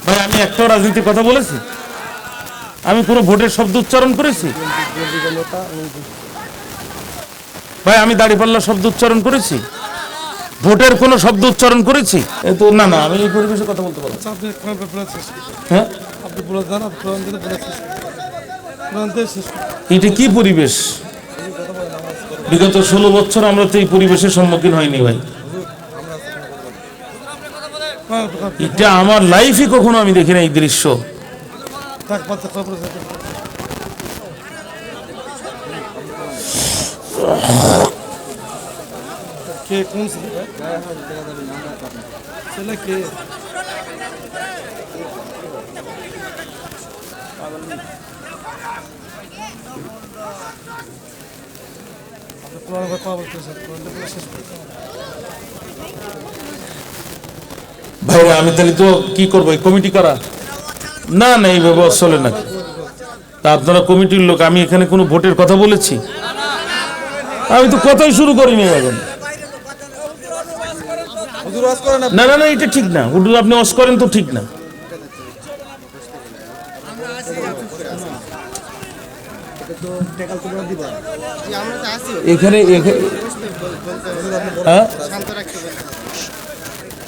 ভাই আমি একটা রাজনীতির কথা বলেছি? আমি কোনো ভোটের শব্দ উচ্চারণ করেছি? ভাই আমি দাঁড়িপাল্লা শব্দ উচ্চারণ করেছি? ভোটের কোনো শব্দ উচ্চারণ করেছি? তো না না, আমি এই পরিবেশে কথা বলতে পারবো। হ্যাঁ, এটা কি পরিবেশ? বিগত 16 বছর আমরা তো এই পরিবেশের সম্মুখীন হয়নি ভাই। এটা আমার লাইফে কখনো আমি দেখি না এই দৃশ্য। ভাইরা আমি তাহলে তো কি করবো, এই কমিটি করা? না না, এইভাবে চলে না। তা আপনারা কমিটির লোক, আমি এখানে কোনো ভোটের কথা বলেছি? আমি তো কথাই শুরু করিনি এখন। না না না, এটা ঠিক না। হুজুর আপনি অস করেন তো ঠিক না। এখানে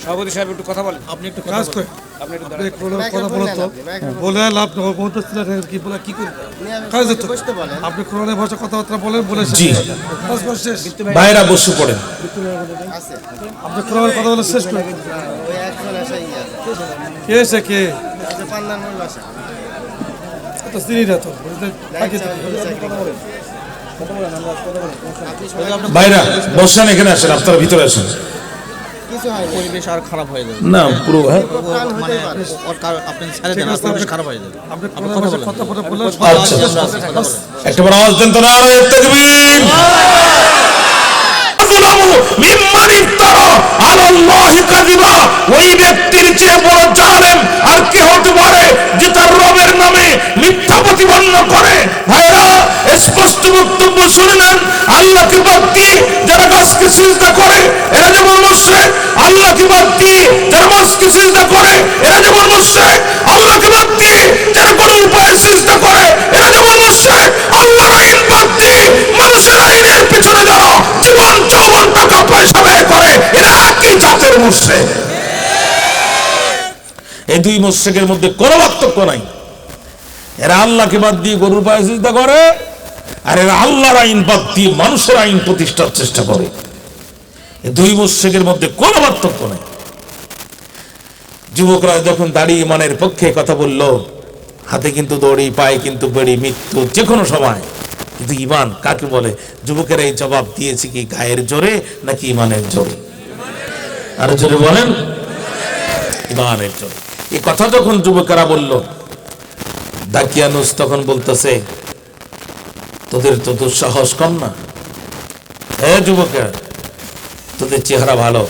সভাপতি সাহেব একটু কথা বলেন। আপনি একটু কাজ করেন, আপনি একটু কথা বলুন তো। বলে লাভ না, কি বলে কি করবেন? কাজ তো আপনি কোরআনের ভাষা কথাবার্তা বলেন, বলে জি শেষ। ভাইরা বসে পড়েন। আপনি কোরআনের কথা বলে শেষ করেন। কে এসে কে তো চিনি না তো, ভাইরা বসেন, এখানে আসেন, আপনারা ভিতরে আসেন। পরিবেশ আর খারাপ হয়ে যাবে না পুরো হ্যাঁ, মানে আপনি ছেড়ে দেন, পরিবেশ খারাপ হয়ে যাবে। আপনি কোরআনের ভাষা কথা বলে আচ্ছা একটা বার আওয়াজ দেন তো, নারায়ে তাকবীর। মিম্মান ইফতারা আলাল্লাহি কাযিবা, ওই ব্যক্তির চেয়ে বড় জালেম আর কে হতে পারে যে তার রবের নামে মিথ্যা প্রতিপন্ন করে। ভাইরা স্পষ্ট বক্তব্য শুনে নেন। আল্লাহকে বাদ দিয়ে যারা গাছকে সিজদা করে এরা যেমন মুশরিক, আল্লাহকে বাদ দিয়ে যারা মাছকে সিজদা করে এরা যেমন মুশরিক, আল্লাহকে বাদ দিয়ে যারা কোনো উপায়ে সিজদা করে এরা যেমন মুশরিক, আল্লাহর আইন বাদ দিয়ে মানুষের আইনের পিছনে যারা জীবন যৌবন টাকা পয়সা ব্যয় করে এরা একই জাতের মুশরিক। এই দুই মুশরিকের মধ্যে কোনো পার্থক্য নাই। এরা আল্লাহকে বাদ দিয়ে গরুর পায়ে সিজদা করে, আর এরা আল্লাহর আইন বাদ দিয়ে মানুষের আইন প্রতিষ্ঠার চেষ্টা করে। এই দুই মুশরিকের মধ্যে কোনো পার্থক্য নাই। যুবকরা যখন দাড়ি ইমানের পক্ষে কথা বলল, হাতে কিন্তু দড়ি, পায়ে কিন্তু বেড়ি, মৃত্যু যে কোনো সময়, কিন্তু ইমান কাকে বলে? যুবকেরা এই জবাব দিয়েছে কি গায়ের জোরে নাকি ইমানের জোরে? আর জোরে বলেন, ইমানের জোরে। এই কথা যখন যুবকেরা বলল, দাকিয়ানুস তখন বলতেছে, তোদের তো দুঃসাহস কম না। হ্যাঁ যুবকেরা, তোদের চেহারা ভালো,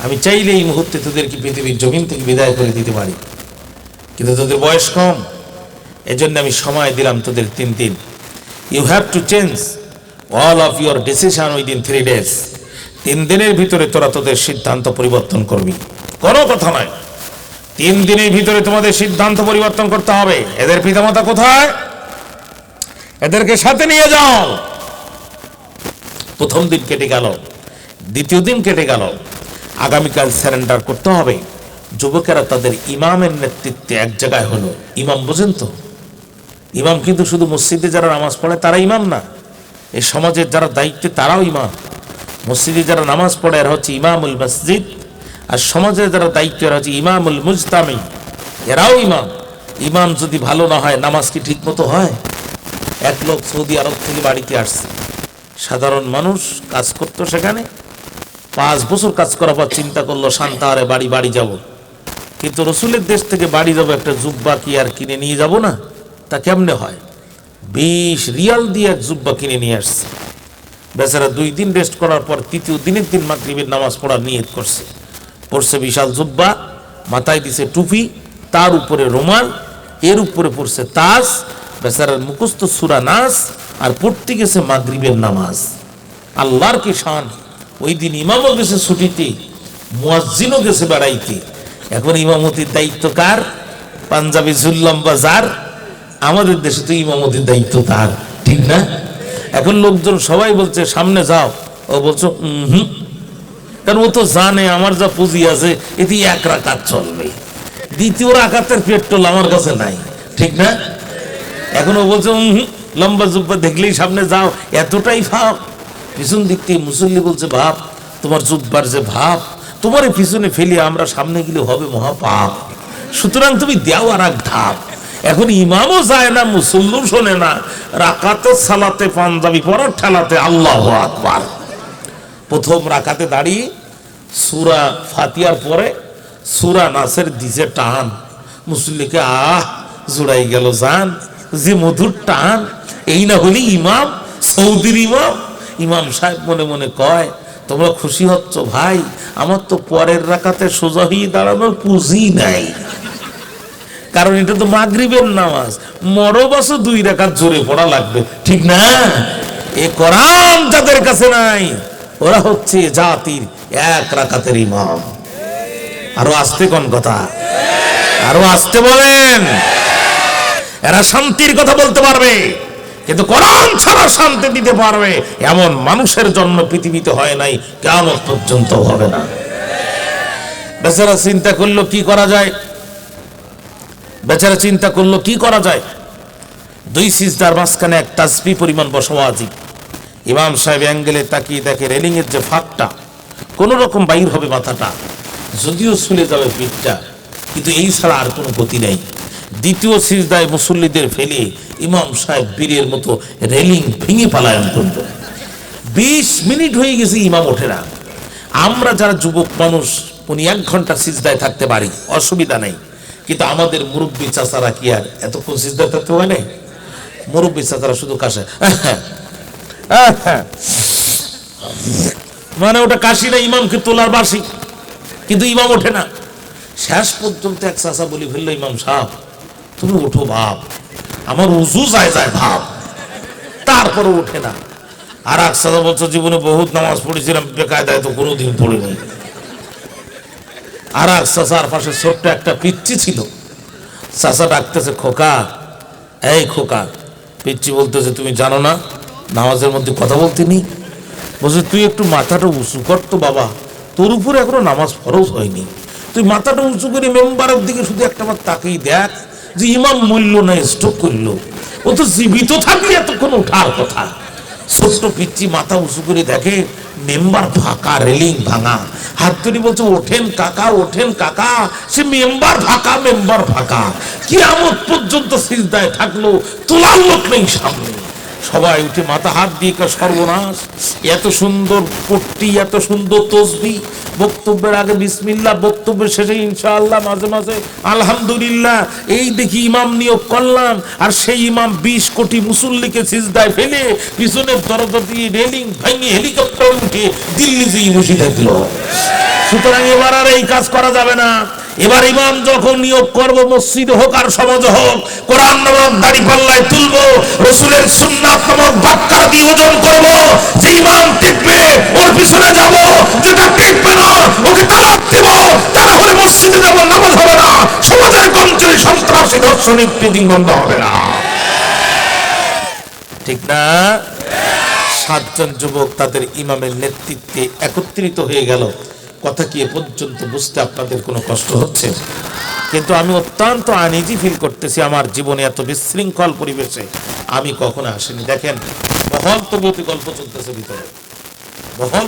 আমি চাইলে এই মুহূর্তে তোদেরকে পৃথিবীর জমিন থেকে বিদায় করে দিতে পারি, কিন্তু তোদের বয়স কম, এজন্য আমি সময় দিলাম তোদের 3 দিন। You have to change all of your decision within 3 days। 3 দিনের ভিতরে তোরা তোদের সিদ্ধান্ত পরিবর্তন করবি। কোনো কথা নয়, 3 দিনের ভিতরে তোমাদের সিদ্ধান্ত পরিবর্তন করতে হবে। এদের পিতামাতা কোথায়? এদেরকে সাথে নিয়ে যাও। প্রথম দিন কেটে গেল, দ্বিতীয় দিন কেটে গেল, আগামীকাল সারেন্ডার করতে হবে। যুবকেরা তাদের ইমামের নেতৃত্বে এক জায়গায় হলো। ইমাম বোঝেন তো? ইমাম কিন্তু শুধু মসজিদে যারা নামাজ পড়ে তারা ইমাম না, এই সমাজের যারা দায়িত্বে তারাও ইমাম। মসজিদে যারা নামাজ পড়ে এরা হচ্ছে ইমামুল মসজিদ, আর সমাজের যারা দায়িত্ব এরা হচ্ছে ইমামুল মুজতামি, এরাও ইমাম। ইমাম যদি ভালো না হয় নামাজ কি ঠিক মতো হয়? এক লোক সৌদি আরব থেকে বাড়িতে আসছে, সাধারণ মানুষ কাজ করতো সেখানে, 5 বছর কাজ করার পর চিন্তা করলো শান্তাহারে বাড়ি যাব, কিন্তু রসুলের দেশ থেকে বাড়ি যাবো, একটা জুব্বা কি আর কিনে নিয়ে যাব না? তা কেমনে হয়? 20 রিয়াল দিয়ে এক জুব্বা কিনে নিয়ে আসছে। বেচারা 2 দিন রেস্ট করার পর তৃতীয় দিনের দিন মাগরিবের নামাজ পড়ার নিয়ত করছে। পড়ছে বিশাল জুব্বা, মাথায় দিছে টুপি, তার উপরে রুমাল, এর উপরে পড়ছে তাজ, বেচারার মুখস্থ সূরা নাস, আর পড়তে গেছে মাগরিবের নামাজ। আল্লাহর কি শান! ওই দিন ইমামও গেছে ছুটিতে, মুয়াজ্জিনও গেছে বেড়াইতে। এখন ইমামতির দায়িত্ব কার? পাঞ্জাবি ঝুললাম বাজার, আমাদের দেশে তো ইমামতির দায়িত্ব তার, ঠিক না? এখন লোকজন সবাই বলছে সামনে যাও, ও বলছো হুম, কারণ ও তো জানে আমার যা পুঁজি আছে এটি এক রাকাত চলবে, দ্বিতীয় রাকাতের পেট্রোল আমার কাছে নাই, ঠিক না? এখন ও বলছে লম্বা জুব্বা দেখলেই সামনে যাও, এতটাই ভাব। পিছন দিক থেকে মুসল্লি বলছে ভাব, তোমার জুব্বার যে ভাব, তোমার পিছনে ফেলে আমরা সামনে গেলে হবে মহাপাপ, সুতরাং তুমি দেও আর এক ধাপ। এখন ইমামও যায় না, মুসল্লিও শোনে না, রাকাতে সালাতে পাঞ্জাবি পরার ঠেলাতে আল্লাহু আকবার। প্রথম রাকাতে দাঁড়িয়ে সূরা ফাতিহার পরে সূরা নাসের দিছে টান, মুসল্লিকে জোড়াই গেল জান, যে মধুর টান, এই না হলে ইমাম, সৌদির ইমাম। ইমাম সাহেব মনে মনে কয়, তোমরা খুশি হচ্ছ ভাই, আমার তো পরের রাকাতে সোজা হয়ে দাঁড়ানোর পুঁজি নাই, কারণ এটা তো মাগরিবের নামাজ, মরো বছর 2 রাকাত জোরে পড়া লাগবে, ঠিক না? এ কোরআন যাদের কাছে নাই ওরা হচ্ছে জাতির 1 রাকাতের ইমাম। আরো আস্তে কোন কথা, আরো আস্তে বলেন। এরা শান্তির কথা বলতে পারবে, কিন্তু কোরআন ছাড়া শান্তি দিতে পারবে এমন মানুষের জন্ম পৃথিবীতে হয় নাই, কিয়ামত পর্যন্ত হবে না। বেচারা চিন্তা করলো কি করা যায়, বেচারা চিন্তা করলো কি করা যায়। 2 সিজদার মাঝখানে এক তাসবিহ পরিমাণ বসাও আজিব। ইমাম সাহেব অ্যাঙ্গেলে তাকিয়ে দেখে রেলিং এর যে ফাঁকটা, কোন রকম বাইর হবে মাথাটা, যদিও ছুলে যাবে পিঠটা, কিন্তু এই ছাড়া আর কোনো গতি নেই। দ্বিতীয় সিজদায় মুসল্লিদের ফেলে ইমাম সাহেব বীরের মতো রেলিং ভেঙে পালায়ন করল। 20 মিনিট হয়ে গেছে, ইমাম ওঠে না। আমরা যারা যুবক মানুষ, উনি 1 ঘন্টা সিজদায় থাকতে পারি, অসুবিধা নেই, কিন্তু আমাদের মুরব্বী চাচারা কি আর এতক্ষণ সিজদায় থাকতে হয় না? মুরব্বী চাচারা শুধু কাশে, মানে ওটা কাশি না, ইমামকে তোলার বাসি, কিন্তু ইমাম ওঠে না। শেষ পর্যন্ত এক চাচা বলি ফেললো, ইমাম সাহেব তুমি ওঠো বাপ, আমার উজু যায় যায় ভাব, তারপরে ওঠে না। আর এক চাচা বলছে জীবনে বহুত নামাজ পড়েছিলাম, বেকায়দায় তো কোনোদিন পড়িনি। আর এক চাচার পাশে ছোট্ট একটা পিচ্চি ছিল, চাচা ডাকতেছে খোকা, এই খোকা। পিচ্চি বলতেছে তুমি জানো না নামাজের মধ্যে কথা বলতে নি? বলছে তুই একটু মাথাটা উঁচু কর তো বাবা, তোর উপরে এখনো নামাজ ফরজ হয়নি, তুই মাথাটা উঁচু করে মেম্বারের দিকে শুধু একটাবার তাকিয়ে দেখ যে ইমাম মূল্য নাই, স্ট্রোক করলো, ও তো জীবিত থাকলে এতক্ষণ ওঠার কথা। ছোট্ট পিচ্চি মাথা উঁচু করে দেখে মেম্বার ফাঁকা, রেলিং ভাঙা, হাত তুলি বলছে ওঠেন কাকা, ওঠেন কাকা। সে মেম্বার ফাঁকা, মেম্বার ফাঁকা, কিয়ামত পর্যন্ত সিজদায় থাকলো, তোলার লোক নেই সামনে। সবাই উঠে মাথা হাত দিয়ে সর্বনাশ, এত সুন্দর পট্টি, এত সুন্দর তসবিহ, বক্তব্যের আগে বিসমিল্লাহ, বক্তব্যের শেষে ইনশাআল্লাহ, মাঝে মাঝে আলহামদুলিল্লাহ। এই দেখি ইমাম নিয়োগ করলাম, আর সেই ইমাম 20 কোটি মুসল্লিকে সিজদায় ফেলে পিছনের দরজা দিয়ে রেলিং ভেঙে হেলিকপ্টার উঠে দিল্লি যেয়ে বসে থাকলো। সুতরাং এবার আর এই কাজ করা যাবে না। এবার ইমাম যখন নিয়োগ করব, মসজিদ হোক আর সমাজ হোক, কোরআন নামক দাড়ি পাল্লায় তুলবো, রসুলের সুন্নাত নামক বাক্কা দিয়ে ওজন করব। যে ইমাম টিকবে ওর পিছনে যাব, যেটা টিকবে না ওকে তালাক দেব। তা না হলে মসজিদে যাব, নামাজ হবে না, সমাজের কঞ্চলি সন্ত্রাসী দর্শন ইত্যাদি বন্ধ হবে না, ঠিক না? 7 জন যুবক তাদের ইমামের নেতৃত্বে একত্রিত হয়ে গেল। কথা কি এ পর্যন্ত বুঝতে আপনাদের কোনো কষ্ট হচ্ছে? কিন্তু আমি অত্যন্ত আনইজি ফিল করতেছি, আমার জীবনে এত বিশৃঙ্খল পরিবেশে আমি কখনো আসিনি। দেখেন বহল তবিয়তে গল্প চলতেছে ভিতরে, বহল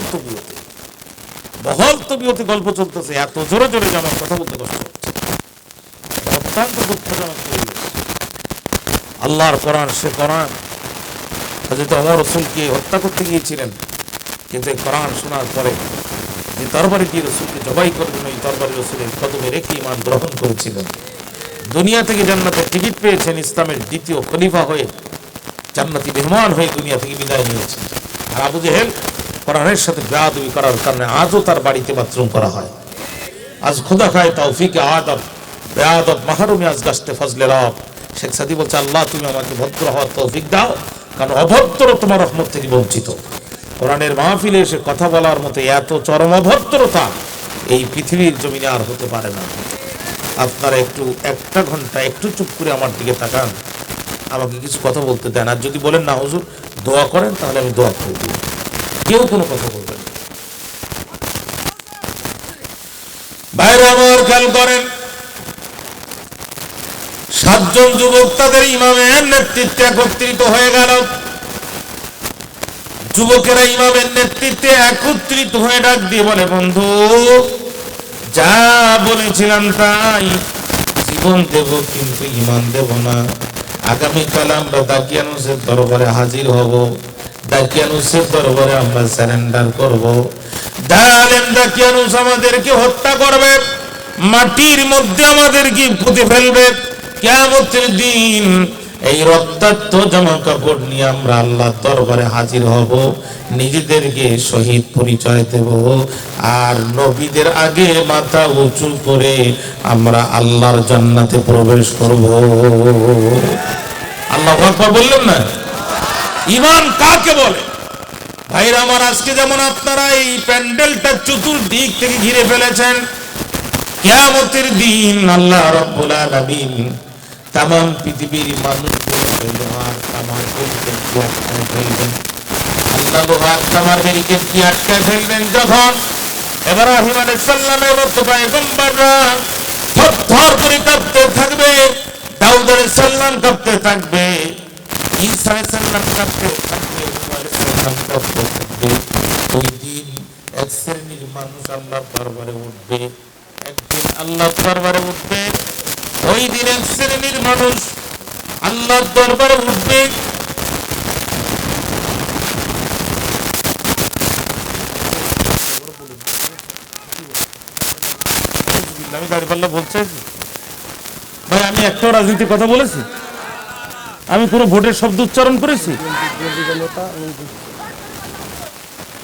তবিয়তে গল্প চলতেছে, এত জোরে জোরে যে আমার কথা বলতে কষ্ট হচ্ছে, অত্যন্ত দুঃখজনক পরিবেশ। আল্লাহর কোরআন, সে কোরআন হযরত ওমর রাসূলকে হত্যা করতে গিয়েছিলেন, কিন্তু এই কোরআন শোনার পরে যে তরবারি দিয়ে রসুলকে জবাই করবেন, ওই তরবারি রসুলের কদমে রেখে ঈমান গ্রহণ করেছিলেন। দুনিয়া থেকে জান্নাতের টিকিট পেয়েছেন, ইসলামের দ্বিতীয় খলিফা হয়ে জান্নাতি মেহমান হয়ে দুনিয়া থেকে বিদায় নিয়েছেন। আর আবু জেহেল কোরআনের সাথে বেয়াদবি করার কারণে আজও তার বাড়িতে বাথরুম করা হয়। আজ খোদা খায় তৌফিকে আদব, বেয়াদব মাহরুমি আজ গাছতে ফজলে রব। শেখ সাদি বলছে আল্লাহ তুমি আমাকে ভদ্র হওয়ার তৌফিক দাও, কারণ অভদ্র তোমার রহমত থেকে বঞ্চিত। কোরআনের মাহফিলে এসে কথা বলার মতো এত চরম অভদ্রতা এই পৃথিবীর জমিনে আর হতে পারে না। আপনারা একটু একটা ঘন্টা একটু চুপ করে আমার দিকে তাকান, আমাকে কিছু কথা বলতে দেন। আর যদি বলেন না হুজুর দোয়া করেন, তাহলে আমি দোয়া করব। কেউ কোনো কথা বলবেন না। বাইরে আমার খেয়াল করেন, 7 জন যুবক তাদের ইমামের নেতৃত্বে একত্রিত হয়ে গেল। যুবকেরা ইমামের নেতৃত্বে একত্রিত হয়ে ডাক দিয়ে বলে, বন্ধু যা বলেছিলাম তাই, জীবন দেব কিন্তু ইমান দেব না। আগামীকাল আমরা দাকিয়ানুসের দরবারে হাজির হব, দাকিয়ানুসের দরবারে আমরা সারেন্ডার করব। দাকিয়ানুস আমাদেরকে হত্যা করবে, মাটির মধ্যে আমাদেরকে পুঁতে ফেলবে। কিয়ামতের দিন এই রক্তাক্ত জামা কাপড় নিয়ে আমরা আল্লাহর দরবারে হাজির হব, নিজেদেরকে শহীদ পরিচয় দেব, আর নবীদের আগে মাথা উঁচু করে আমরা আল্লাহর জান্নাতে প্রবেশ করব। আল্লাহু আকবার বললেন না? ঈমান কাকে বলে? ভাইরা আমার, আজকে যেমন আপনারা এই প্যান্ডেলটা চতুর্দিক থেকে ঘিরে ফেলেছেন, কিয়ামতের দিন আল্লাহ রাব্বুল আলামিন তামাম পৃথিবীর মানুষগুলোকে লোহার তামার ব্যারিকেডকে আটকায় ফেলবেন। আল্লাহ লোহার তামার ব্যারিকেডকে আটকায় ফেলবেন যখন ইব্রাহিম আলাইহিস সালামের মতো পয়গম্বররা থরথর করে কাঁপতে থাকবে, দাউদ আলাইহিস সালাম কাঁপতে থাকবে, ঈসা আলাইহিস সালাম কাঁপতে থাকবে, মুসা আলাইহিস সালাম কাঁপতে থাকবে। ওই দিন এক শ্রেণীর মানুষ আল্লাহর দরবারে উঠবে, একদিন আল্লাহর দরবারে উঠবে। ওই দিন এক শ্রেণীর মানুষ আল্লাহর দরবারে উঠবে। আমি দাঁড়িপাল্লা বলছি ভাই, আমি একটাও রাজনীতির কথা বলেছি? আমি কোনো ভোটের শব্দ উচ্চারণ করেছি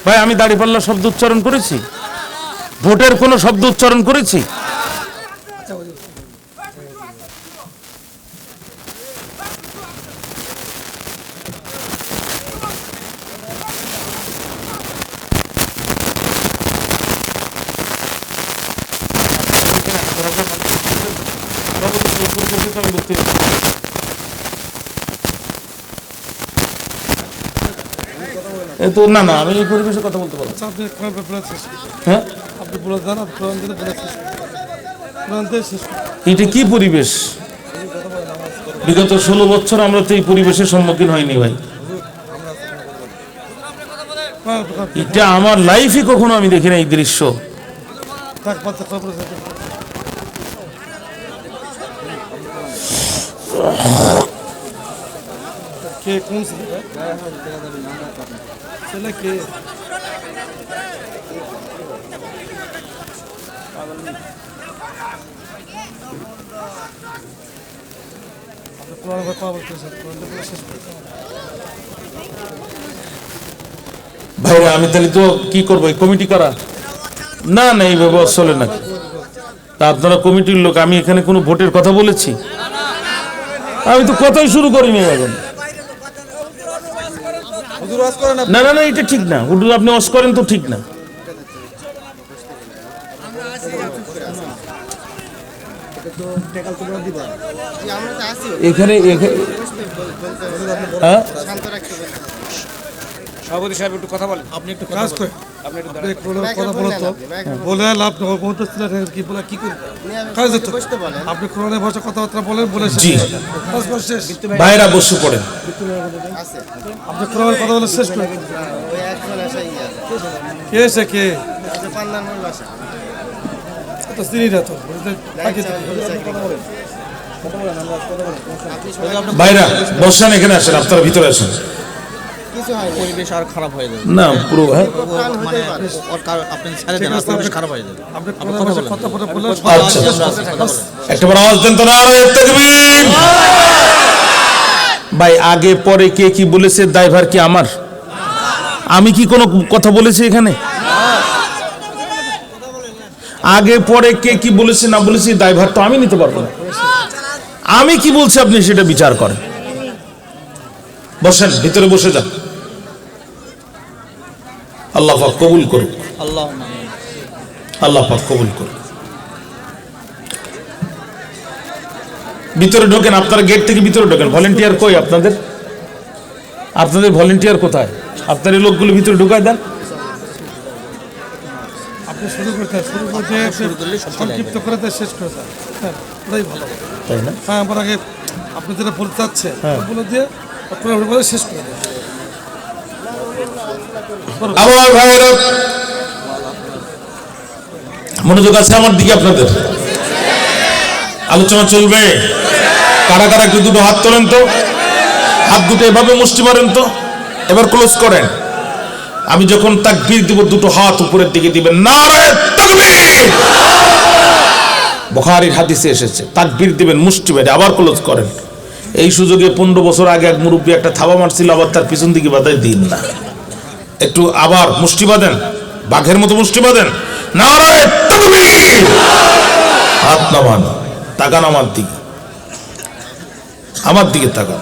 ভাই? আমি দাঁড়িপাল্লা শব্দ উচ্চারণ করেছি? ভোটের কোনো শব্দ উচ্চারণ করেছি? না না, আমি এই পরিবেশে কথা বলতে পারবো। আপনি হ্যাঁ, আপনি বলে দেন, আপনি কোরআন দিলে বলে শেষ। এটা কি পরিবেশ? বিগত 16 বছর আমরা তো এই পরিবেশের সম্মুখীন হয়নি ভাই। এটা আমার লাইফে কখনো আমি দেখি না এই দৃশ্য। কে কোন ছেলে কে? ভাইরা আমি তাহলে তো কি করবো, এই কমিটি করা? না না, এইভাবে চলে না। তা আপনারা কমিটির লোক, আমি এখানে কোনো ভোটের কথা বলেছি? আমি তো কথাই শুরু করিনি এখন। না না না, এটা ঠিক না। হুজুর আপনি ওয়াজ করেন তো ঠিক না। এখানে সভাপতি সাহেব একটু কথা বলেন। আপনি একটু কাজ করে কথা বলতো বলে লাভ কি বলে কি করবে? আপনি কোরআনের ভাষা কথাবার্তা বলেন, বলে জি শেষ। ভাইরা বসে পড়েন। আপনি কোরআনের কথা বলে শেষ করেন। কে সে কে? চিনিটা তো ভাইরা বসেন, এখানে আসেন, আপনারা ভিতরে আসেন। পরিবেশ আর খারাপ হয়ে যাবে না পুরো হ্যাঁ, মানে আপনি ছেড়ে দেন, পরিবেশ খারাপ হয়ে যাবে। আপনি কোরআনের ভাষা কথা বলে আচ্ছা একবার আওয়াজ দেন তো, নারায়ে তাকবীর। ভাই আগে পরে কে কি বলেছে, দায়ভার কি আমার? আমি কি কোনো কথা বলেছি এখানে? আগে পরে কে কি বলেছে না বলেছে, দায়ভার তো আমি নিতে পারবো না। আমি কি বলছি আপনি সেটা বিচার করেন। বসেন, ভিতরে বসে যান। আল্লাহ পাক কবুল করুক, আল্লাহ পাক কবুল করুক। ভিতরে ঢোকেন, আপনারা গেট থেকে ভিতরে ঢোকেন। ভলেন্টিয়ার কই আপনাদের? আপনাদের ভলেন্টিয়ার কোথায়? আপনার এই লোকগুলো ভিতরে ঢুকায় দেন। আপনি শুরু করতে সংক্ষিপ্ত করে দেন, শেষ করে দেন। হ্যাঁ, ওটাই ভালো। তাই না? হ্যাঁ, আমার আগে আপনি যেটা বলতে চাচ্ছেন বলে দিয়ে আপনারা বলে শেষ করে দেন। আমার ভাইয়েরা মনোযোগ আছে আমার দিকে আপনাদের? আলোচনা চলবে। কারা কারা একটু দুটো হাত তোলেন তো, হাত দুটো এভাবে মুষ্টি মারেন তো, এবার ক্লোজ করেন। আমি যখন তাকবীর দিব দুটো হাত উপরের দিকে দিবেন, নারে তাকবীর। বুখারীর হাদিসে এসেছে তাকবীর দিবেন মুষ্টি মেরে, আবার ক্লোজ করেন। এই সুযোগে 15 বছর আগে এক মুরব্বী একটা থাবা মারছিল, আবার তার পিছন দিকে বাধাই দিন না, একটু আবার মুষ্টি বাঁধেন, বাঘের মতো মুষ্টি বাঁধেন। নারে তাকবীর। হাত নামান, তাকান আমার দিকে, আমার দিকে তাকান।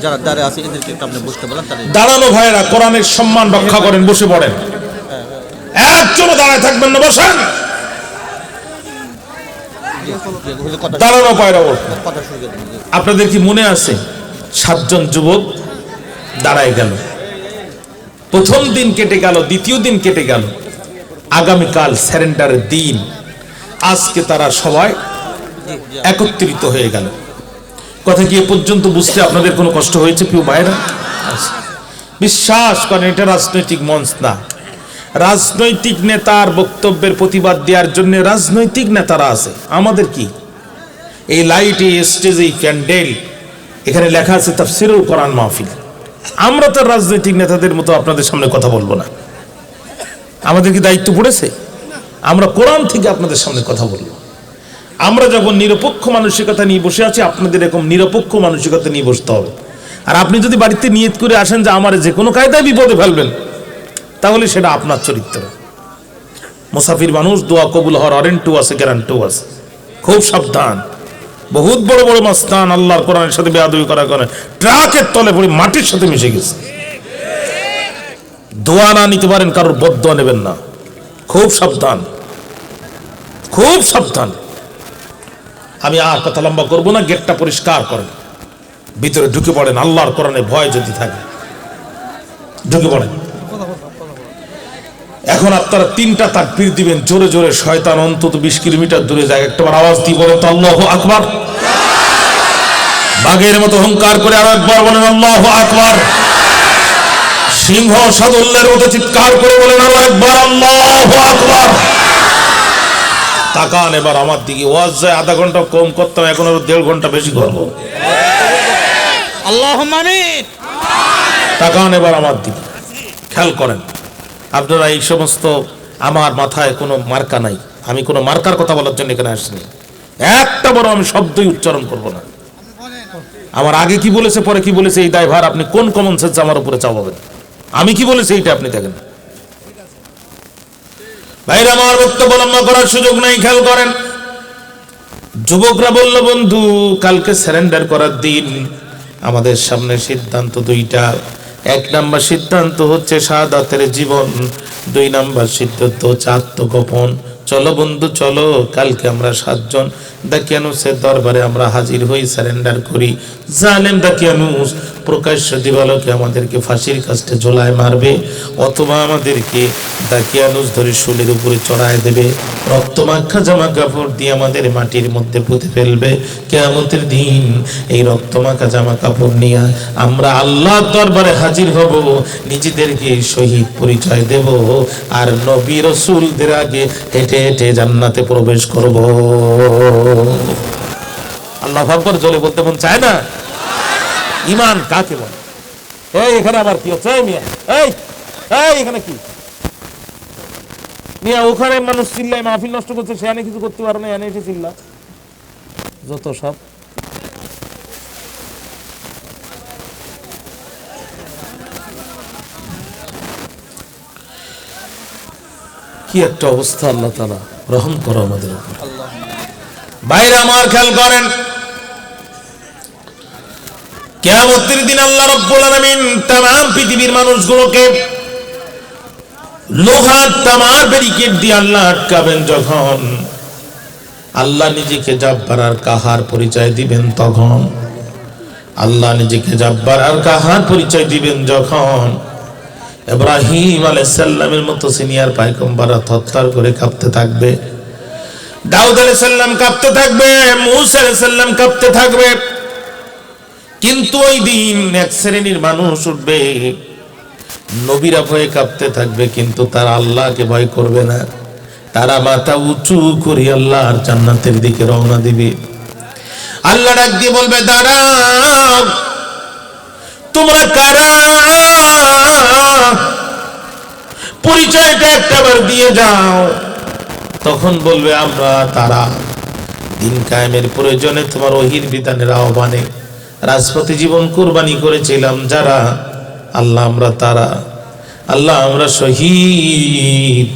যারা দাঁড়িয়ে আছে এদেরকে একটু আপনি বসতে বলেন, তাহলে দাঁড়ানো ভাইয়েরা কোরআনের সম্মান রক্ষা করেন, বসে পড়েন। একজনও দাঁড়ায় থাকবেন না, বসেন। দাঁড়ানো পায়রা বসেন। কথা শুরু করে দিন। আপনাদের কি মনে আছে 7 জন যুবক দাঁড়ায় গেল? প্রথম দিন কেটে গেল, দ্বিতীয় দিন কেটে গেল, আগামীকাল স্যারেন্ডারের দিন। আজকে তারা সবাই একত্রিত হয়ে গেল। কথা কি এ পর্যন্ত বুঝতে আপনাদের কোনো কষ্ট হয়েছে প্রিয় ভাইরা? বিশ্বাস করেন, এটা রাজনৈতিক মঞ্চ না। রাজনৈতিক নেতার বক্তব্যের প্রতিবাদ দেওয়ার জন্য রাজনৈতিক নেতারা আছে। আমাদের কি এই লাইট, এই স্টেজ, এই প্যান্ডেল, এখানে লেখা আছে তাফসীরুল কোরআন মাহফিল। আমরা তো রাজনৈতিক নেতাদের মতো আপনাদের সামনে কথা বলবো না। আমাদের কি দায়িত্ব পড়েছে? আমরা কোরআন থেকে আপনাদের সামনে কথা বলবো। আমরা যখন নিরপেক্ষ মানসিকতা নিয়ে বসে আছি, আপনাদের এরকম নিরপেক্ষ মানসিকতা নিয়ে বসতে হবে। আর আপনি যদি বাড়িতে নিয়ত করে আসেন যে আমার যে কোনো কায়দায় বিপদে ফেলবেন, তাহলে সেটা আপনার চরিত্র। মুসাফির মানুষ, দোয়া কবুল হওয়ার ওয়ারেন্টও আছে, গ্যারান্টিও আছে। খুব সাবধান। বহুত বড় বড় মাস্তান আল্লাহর কোরআনের সাথে বেয়াদবি করার কারণে ট্রাকের তলে পড়ে মাটির সাথে মিশে গেছে। দোয়া না নিতে পারেন, কারোর বদদোয়া নেবেন না। খুব সাবধান, খুব সাবধান। আমি আর কথা লম্বা করবো না, গেটটা পরিষ্কার করেন, ভিতরে ঢুকে পড়েন। আল্লাহর কোরআনে ভয় যদি থাকে ঢুকে পড়েন। এখন আপনারা 3টা তাকবীর দিবেন জোরে জোরে। শয়তান অন্তত 20 কিলোমিটার দূরে যায়। একটাবার আওয়াজ দিয়ে বলেন তো আল্লাহু আকবার। বাঘের মতো হুঙ্কার করে আরো একবার বলেন আল্লাহু আকবার। সিংহ সাদুল্যের মতো চিৎকার করে বলেন আরো একবার আল্লাহু আকবার। তাকান এবার আমার দিকে। ওয়াজ যায় আধা ঘন্টা কম করতাম, এখন আরো 1.5 ঘন্টা বেশি করবো। আল্লাহুম্মা আমিন। তাকান এবার আমার দিকে, খেয়াল করেন। আপনারা এই সমস্ত, আমার মাথায় কোনো মার্কা নাই, আমি কোনো মার্কার কথা বলার জন্য এখানে আসিনি। একটা বড় আমি শব্দই উচ্চারণ করব না। আমার আগে কি বলেছে পরে কি বলেছে এই দায়ভার আপনি কোন কমন সেন্স আমার উপরে চাপাবেন? আমি কি বলেছি এইটা আপনি দেখেন। ভাইরা আমার, বক্তব্য লম্বা করার সুযোগ নাই, খেয়াল করেন। যুবকরা বলল, বন্ধু কালকে সারেন্ডার করার দিন, আমাদের সামনে সিদ্ধান্ত 2টা। 1 নাম্বার সিদ্ধান্ত হচ্ছে শাহাদাতের জীবন, 2 নাম্বার সিদ্ধান্ত হচ্ছে আত্মগোপন। চলো বন্ধু চলো, কালকে আমরা 7 জন দাকিয়ানুসের দরবারে আমরা হাজির হই, সারেন্ডার করি। জালেম দাকিয়ানুস প্রকাশ্য দিবালোকে আমাদেরকে ফাঁসির কাস্টে ঝোলায় মারবে, অথবা আমাদেরকে দাকিয়ানুস ধরে শুলের উপরে চড়ায় দেবে, রক্তমাখা জামা কাপড় দিয়ে আমাদের মাটির মধ্যে পুঁতে ফেলবে। কিয়ামতের দিন এই রক্তমাখা জামা কাপড় নিয়ে আমরা আল্লাহর দরবারে হাজির হব, নিজেদেরকে শহীদ পরিচয় দেব, আর নবী রাসূলদের আগে হেঁটে হেঁটে জান্নাতে প্রবেশ করব। আল্লাহু আকবার জোরে বলতে মন চায় না? ঈমান কাকে বলে? এই এখানে আবার কি হচ্ছে? এই মিয়া, এই এই এখানে কি মিয়া? ওখানে মানুষ চিল্লায় মাহফিল নষ্ট করছে, সেখানে কিছু করতে পারো না, এনে এসে চিল্লা। যত সব কি একটা অবস্থা। আল্লাহ তাআলা রহম করো আমাদের উপর। বাইরে আমার খেয়াল করেন, কিয়ামতের দিন আল্লাহ রাব্বুল আলামিন तमाम পৃথিবীর মানুষগুলোকে লোহার তামার ব্যারিকেড দিয়ে আল্লাহ আটকাবেন। যখন আল্লাহ নিজেকে জব্বার আর কাহার পরিচয় দিবেন তখন, আল্লাহ নিজেকে জব্বার আর কাহার পরিচয় দিবেন যখন ইব্রাহিম আলাইহিস সালামের মতো সিনিয়র পয়গম্বররা থরথর করে কাঁপতে থাকবে, দাউদ আলাইহিস সালাম কাঁপতে থাকবে, মূসা আলাইহিস সালাম কাঁপতে থাকবে। কিন্তু ওই দিন এক শ্রেণীর মানুষ উঠবে, নবীরা ভয়ে কাঁপতে থাকবে কিন্তু তারা আল্লাহকে ভয় করবে না। তারা মাথা উঁচু করে আল্লাহর জান্নাতের দিকে রওনা দিবে। আল্লাহ ডাক দিয়ে বলবে, দাঁড়াও, তোমরা কারা? পরিচয়টা একটাবার দিয়ে যাও। তখন বলবে, আমরা তারা দিন কায়েমের প্রয়োজনে তোমার ওহীর বিধানের আহ্বানে রাজপথে জীবন কুরবানি করেছিলাম যারা, আল্লাহ আমরা তারা, আল্লাহ আমরা শহীদ।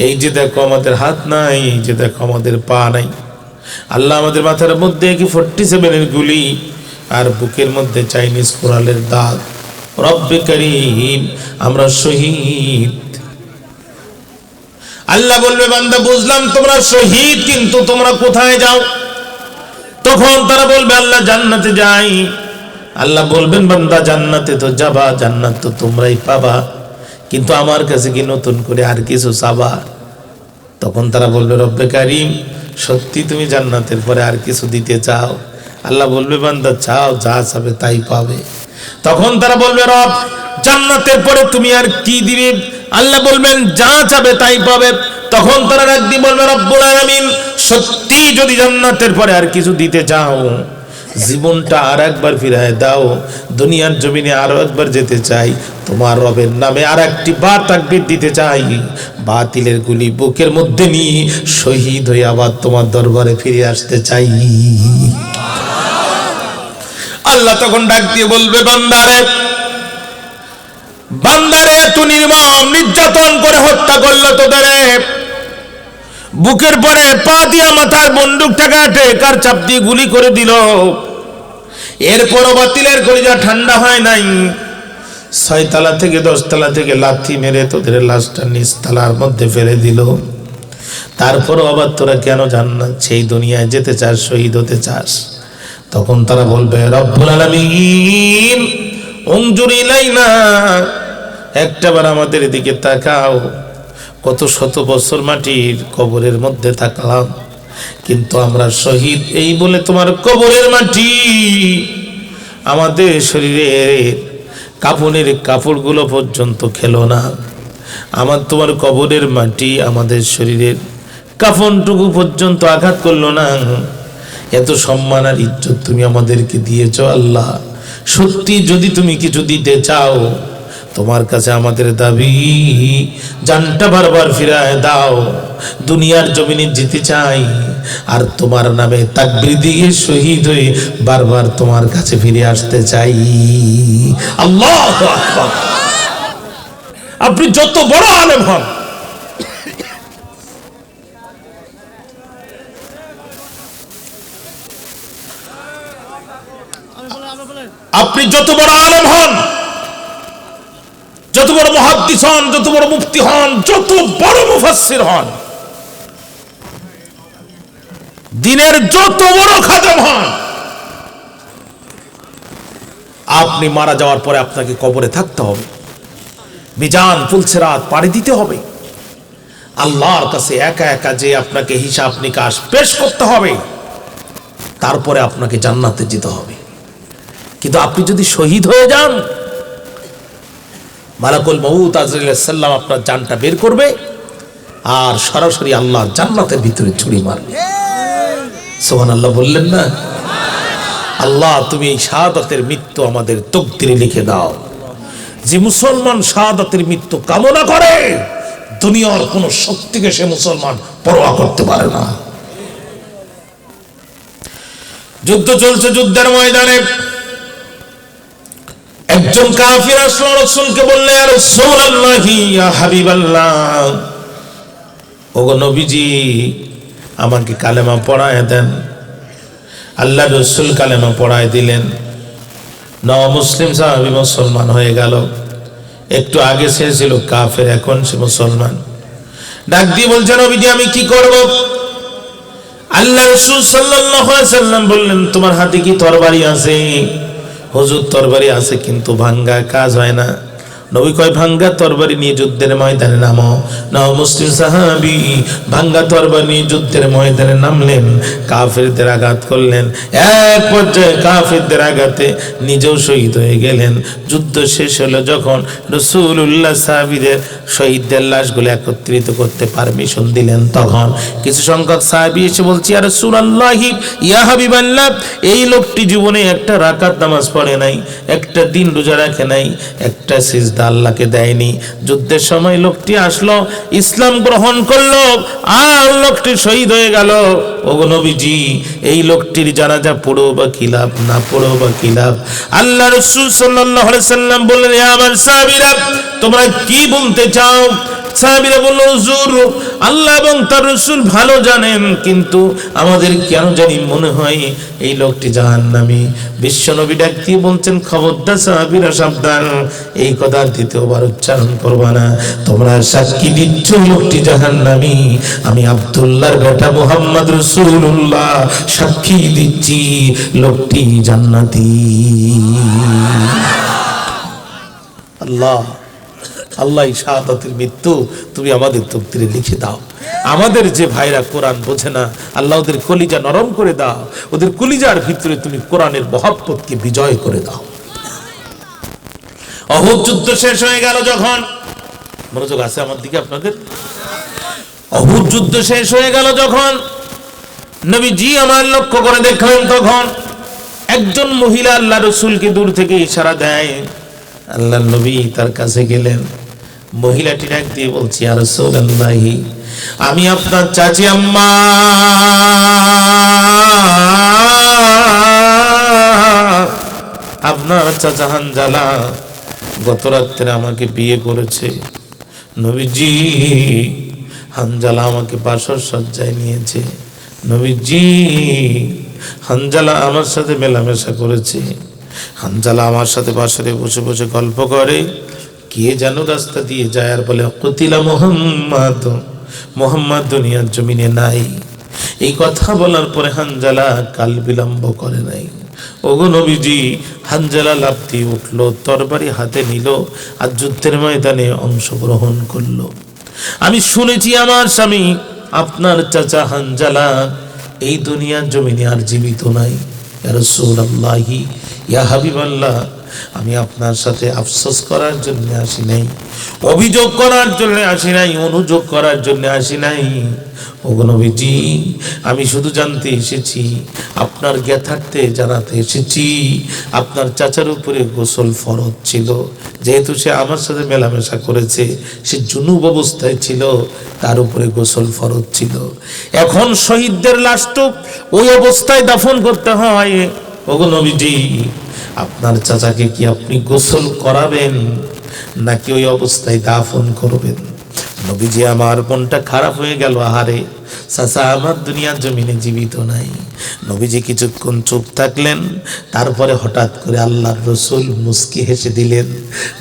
এই যে দেখো আমাদের হাত নাই, এই যে দেখো আমাদের পা নাই, আল্লাহ আমাদের মাথার মধ্যে কি 47-এর গুলি আর বুকের মধ্যে চাইনিজ কোরালের দাগ। রব্বে করিম, আমরা শহীদ। আল্লাহ বলবে, বান্দা বুঝলাম তোমরা শহীদ, কিন্তু তোমরা কোথায় যাও? তখন তারা বলবে, আল্লাহ জান্নাতে যাই। আল্লাহ বলবেন, বান্দা জান্নাতে তো যাবা, জান্নাত তো তোমরাই পাবা, কিন্তু আমার কাছে কি নতুন করে আর কিছু চাবা? তখন তারা বলবে, রব্বে কারিম, সত্যি তুমি জান্নাতের পরে আর কিছু দিতে চাও? আল্লাহ বলবে, বান্দা চাও, যা চাবে তাই পাবে। তখন তারা বলবে, রব জান্নাতের পরে তুমি আর কি দিবে? আল্লাহ বলবেন, যা চাবে তাই পাবে। তখন তারা ডাক দিয়ে বলবে, রব্বুল আলামিন, সত্যি যদি জান্নাতের পরে আর কিছু দিতে চাও, জীবনটা আর একবার ফিরায় দাও, দুনিয়ার জমিনে আরো একবার যেতে চাই, তোমার রবের নামে আর একটি বার তাকবীর দিতে চাই, বাতিলের গুলি বুকের মধ্যে নিয়ে শহীদ হয়ে আবার তোমার দরবারে ফিরে আসতে চাই। আল্লাহ তখন ডাক দিয়ে বলবে, বান্দারে, বান্দারে এত নির্মম নির্যাতন করে হত্যা করলো তোদের, বুকের পরে পা দিয়া মাথার বন্দুকটাকে টেকার চাপ দিয়ে গুলি করে দিল, এরপরও বাতিলের কলিজা ঠান্ডা হয় নাই। 6 তলা থেকে 10 তলা থেকে লাথি মেরে তোদের লাশটা নিচ তলার মধ্যে ফেলে দিল। তারপরও আবার তোরা কেন জান্নাত সেই দুনিয়ায় যেতে চাস, শহীদ হতে চাস? তখন তারা বলবে, রব্বুল আলামিন উনজুর ইলাইনা, একটাবার আমাদের দিকে তাকাও। কত শত বছর মাটির কবরের মধ্যে থাকলাম, কিন্তু আমরা শহীদ এই বলে তোমার কবরের মাটি আমাদের শরীরের কাফনের কাপড়গুলো পর্যন্ত খেলো না। আমার তোমার কবরের মাটি আমাদের শরীরের কাফনটুকু পর্যন্ত আঘাত করলো না। এত সম্মান আর ইজ্জত তুমি আমাদেরকে দিয়েছ আল্লাহ। সত্যি যদি তুমি কিছু দিতে চাও, তোমার কাছে আমাদের দাবি, জানটা বারবার ফিরায় দাও। দুনিয়ার জমিনে যেতে চাই আর তোমার নামে তাকবীর দিয়ে শহীদ হয়ে বারবার তোমার কাছে ফিরে আসতে চাই। আল্লাহু আকবার। আপনি যত বড় আলেম হন, আপনি যত বড় আলেম হন, যত বড় মুহাদ্দিস হন, যত বড় মুফতি হন, যত বড় মুফাসসির হন, দিনের যত বড় খাদেম হন, আপনি মারা যাওয়ার পরে আপনাকে কবরে থাকতে হবে, মিজান ফুলসিরাত পাড়ি দিতে হবে, আল্লাহর কাছে একা একা যে আপনাকে হিসাব নিকাশ পেশ করতে হবে, তারপরে আপনাকে জান্নাতে যেতে হবে। কিন্তু আপনি যদি শহীদ হয়ে যান, মালাকুল মউত আজরাইল আলাইহিস সালাম আপনার জানটা বের করবে আর সরাসরি আল্লাহ জান্নাতের ভিতরে ছুরি মারবে। সুবহানাল্লাহ বললেন না? আল্লাহ তুমি এই শাহাদাতের মৃত্যু আমাদের তকদিরে লিখে দাও। যে মুসলমান শাহাদাতের মৃত্যু কামনা করে, দুনিয়ার কোন শক্তিকে সে মুসলমান পরোয়া করতে পারে না। যুদ্ধ চলছে, যুদ্ধের ময়দানে একজন কাফির আসলো, রাসূলকে বলল, ইয়া রাসূলুল্লাহ, ইয়া হাবিবাল্লাহ, ওগো নবীজি, আমাকে কালেমা পড়ায় দেন। আল্লাহ রাসূল কালেমা পড়ায় দিলেন। মুসলিম সাহাবী মুসলমান হয়ে গেল। একটু আগে সে ছিল কাফের, এখন সে মুসলমান। ডাক দিয়ে বলছে, নবীজি আমি কি করব? আল্লাহ রাসূল সাল্লাল্লাহু আলাইহি সাল্লাম বললেন, তোমার হাতে কি তরবারি আছে? হুজুর তরবারি আছে, কিন্তু ভাঙ্গা কাজ হয় না। নবী কয়, ভাঙ্গা তরবারি নিয়ে যুদ্ধের ময়দানে নামো। নাও মুসলিম সাহাবী ভাঙ্গা তরবারি নিয়ে যুদ্ধের ময়দানে নামলেন, কাফেরদের আঘাত করলেন। এক পর্যায়ে কাফেরদের আঘাতে নিজেও শহীদ হয়ে গেলেন। যুদ্ধ শেষ হলো যখন, রাসূলুল্লাহ সাহাবীদের শহীদদের লাশগুলো একত্রিত করতে পারমিশন দিলেন, তখন কিছু সংখ্যক সাহাবী এসে বলছে, ইয়া রাসূলুল্লাহ, ইয়া হাবিবাল্লাহ, এই লোকটি জীবনে একটা রাকাত নামাজ পড়ে নাই, একটা দিন রোজা রাখে নাই, একটা সিজদা আল্লাহকে দেয়নি। যুদ্ধের সময় লোকটি আসলো, ইসলাম গ্রহণ করলো, আর লোকটি শহীদ হয়ে গেল। ওগো নবীজি, এই লোকটির জানাজা পড়ো বা কি লাভ, না পড়ো বা কি লাভ? আল্লাহ রাসূল সাল্লাল্লাহু আলাইহি সাল্লাম বললেন, হে আমার সাহাবীরা, তোমরা কি বলতে চাও? সাহাবীরা বলল, হুজুর, আল্লাহ এবং তার রাসূল ভালো জানেন, কিন্তু আমাদের কেন জানি মনে হয় এই লোকটি জাহান্নামী। বিশ্বনবী ডাক দিয়ে বলছেন, খবরদার সাহাবীরা, সাবধান, এই কথা দ্বিতীয়বার উচ্চারণ করবা না। তোমরা সাক্ষী দিচ্ছ লোকটি জাহান্নামী, আমি আব্দুল্লাহর বেটা মুহাম্মদ রাসূলুল্লাহ সাক্ষী দিচ্ছি লোকটি জান্নাতি। আল্লাহ আল্লাহ শাহাদাতের মৃত্যু তুমি আমাদের তকদিরে লিখে দাও। আমাদের যে ভাইরা কোরআন বোঝে না, আল্লাহ ওদের কলিজা নরম করে দাও, ওদের কলিজার ভিতরে তুমি কোরআনের মহব্বতকে বিজয় করে দাও। অহুদ যুদ্ধ শেষ হয়ে গেল যখন, মনোযোগ আছে আমার দিকে আপনাদের? অহুদ যুদ্ধ শেষ হয়ে গেল যখন নবীজি আমার লক্ষ্য করে দেখলেন, তখন একজন মহিলা আল্লাহ রাসূলকে দূর থেকে ইশারা দেয়। আল্লাহ নবী তার কাছে গেলেন, মহিলাটি ডাক দিয়ে বলছি, ইয়া রাসূলুল্লাহ, আমি আপনার চাচি আম্মা, আপনার চাচা হানজালা গত রাত্রে আমাকে বিয়ে করেছে। নবীজি, হানজালা আমাকে বাসর সজ্জায় নিয়েছে। নবীজি, হানজালা আমার সাথে মেলামেশা করেছে। হানজালা আমার সাথে বাসরে বসে বসে গল্প করে। কে যেন রাস্তা দিয়ে যায় আর বলে, কুতিলা মুহাম্মাদ, মুহাম্মদ দুনিয়ার জমিনে নাই। এই কথা বলার পরে হানজালা কাল বিলম্ব করে নাই। ওগো নবীজি, হানজালা লাফ দিয়ে উঠলো, তরবারি হাতে নিল, আর যুদ্ধের ময়দানে অংশগ্রহণ করলো। আমি শুনেছি আমার স্বামী আপনার চাচা হানজালা এই দুনিয়ার জমিনে আর জীবিত নাই। ইয়া রাসূলুল্লাহ, ইয়া হাবিবাল্লাহ, আমি আপনার সাথে আফসোস করার জন্য আসি নাই, অভিযোগ করার জন্য আসি নাই, অনুযোগ করার জন্য আসি নাই। ওগো নবীজি, আমি শুধু জানতে এসেছি, আপনার জ্ঞাতার্থে জানাতে এসেছি, আপনার চাচার উপরে গোসল ফরজ ছিল। যেহেতু সে আমার সাথে মেলামেশা করেছে, সে জুনুব অবস্থায় ছিল, তার উপরে গোসল ফরজ ছিল। এখন শহীদদের লাশ তো ওই অবস্থায় দাফন করতে হয়। ওগো নবীজি, আপনার চাচাকে কি আপনি গোসল করাবেন নাকি ওই অবস্থায় দাফন করবেন? নবীজি, আমার মনটা খারাপ হয়ে গেল, আহারে চাচা আমার দুনিয়ার জমিনে জীবিত নাই। নবীজি কিছুক্ষণ চুপ থাকলেন, তারপরে হঠাৎ করে আল্লাহর রাসূল মুস্কি হেসে দিলেন,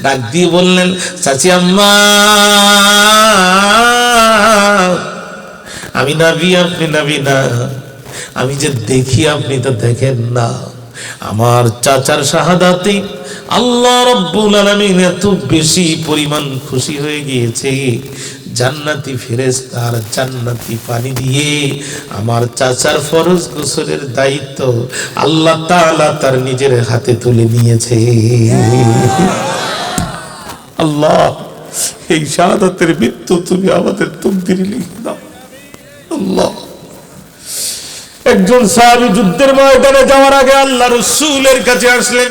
ডাক দিয়ে বললেন, চাচি আম্মা, আমি নবী, আপনি নবী না। আমি যে দেখি আপনি তো দেখেন না। আমার চাচার শাহাদাতে আল্লাহ রাব্বুল আলামিন এত বেশি পরিমাণ খুশি হয়ে গিয়েছে, জান্নাতি ফেরেশতা আর জান্নাতি পানি দিয়ে আমার চাচার ফরজ গোসলের দায়িত্ব আল্লাহ তাআলা তার নিজের হাতে তুলে নিয়েছে। আল্লাহ, এই শাহাদাতের মৃত্যু তুমি আমাদের তকদিরে লিখে দাও। আল্লাহ, একজন সাহাবী যুদ্ধের ময়দানে যাওয়ার আগে আল্লাহ রাসূলের কাছে আসলেন।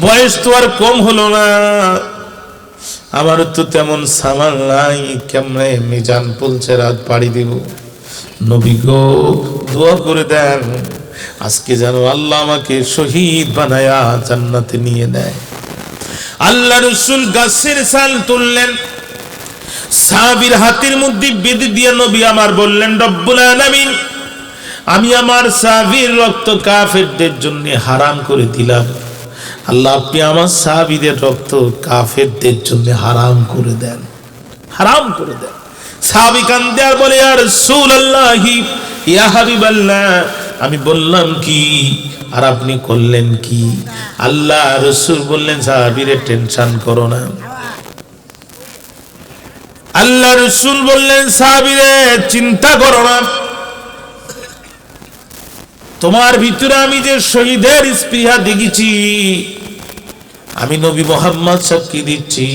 বয়স তো আর কম হলো না, আমার তো তেমন সামান নাই, কেমনে মিজান পলছে রাত পাড়ি দিব। নবী গো, দোয়া করে দেন, আজকে যেন আল্লাহ আমাকে শহীদ বানায়া জান্নাতে নিয়ে নেয়। আল্লাহ রাসূল গাছের ছাল তুললেন, সাহাবীর হাতের মধ্যে বেঁধে দিয়ে নবী আমার বললেন, রব্বুল আলামিন, আমি আমার সাহাবীর রক্ত কাফেরদের জন্য হারাম করে দিলাম। আল্লাহ, আপনি আমার সাহাবীদের রক্ত কাফেরদের জন্য হারাম করে দেন, হারাম করে দেন। সাহাবী কান্দে আর বলে, ইয়া রাসূলুল্লাহি, ইয়া হাবিবাল্লাহ, আমি বললাম কি আর আপনি করলেন কি? আল্লাহ রাসূল বললেন, সাহাবীরে টেনশন করো না। আল্লাহ রাসূল বললেন, সাহাবীরে চিন্তা করো না, তোমার ভিতরে আমি যে শহীদের স্পৃহা দেখেছি, আমি নবী মুহাম্মদ সাক্ষী দিচ্ছি,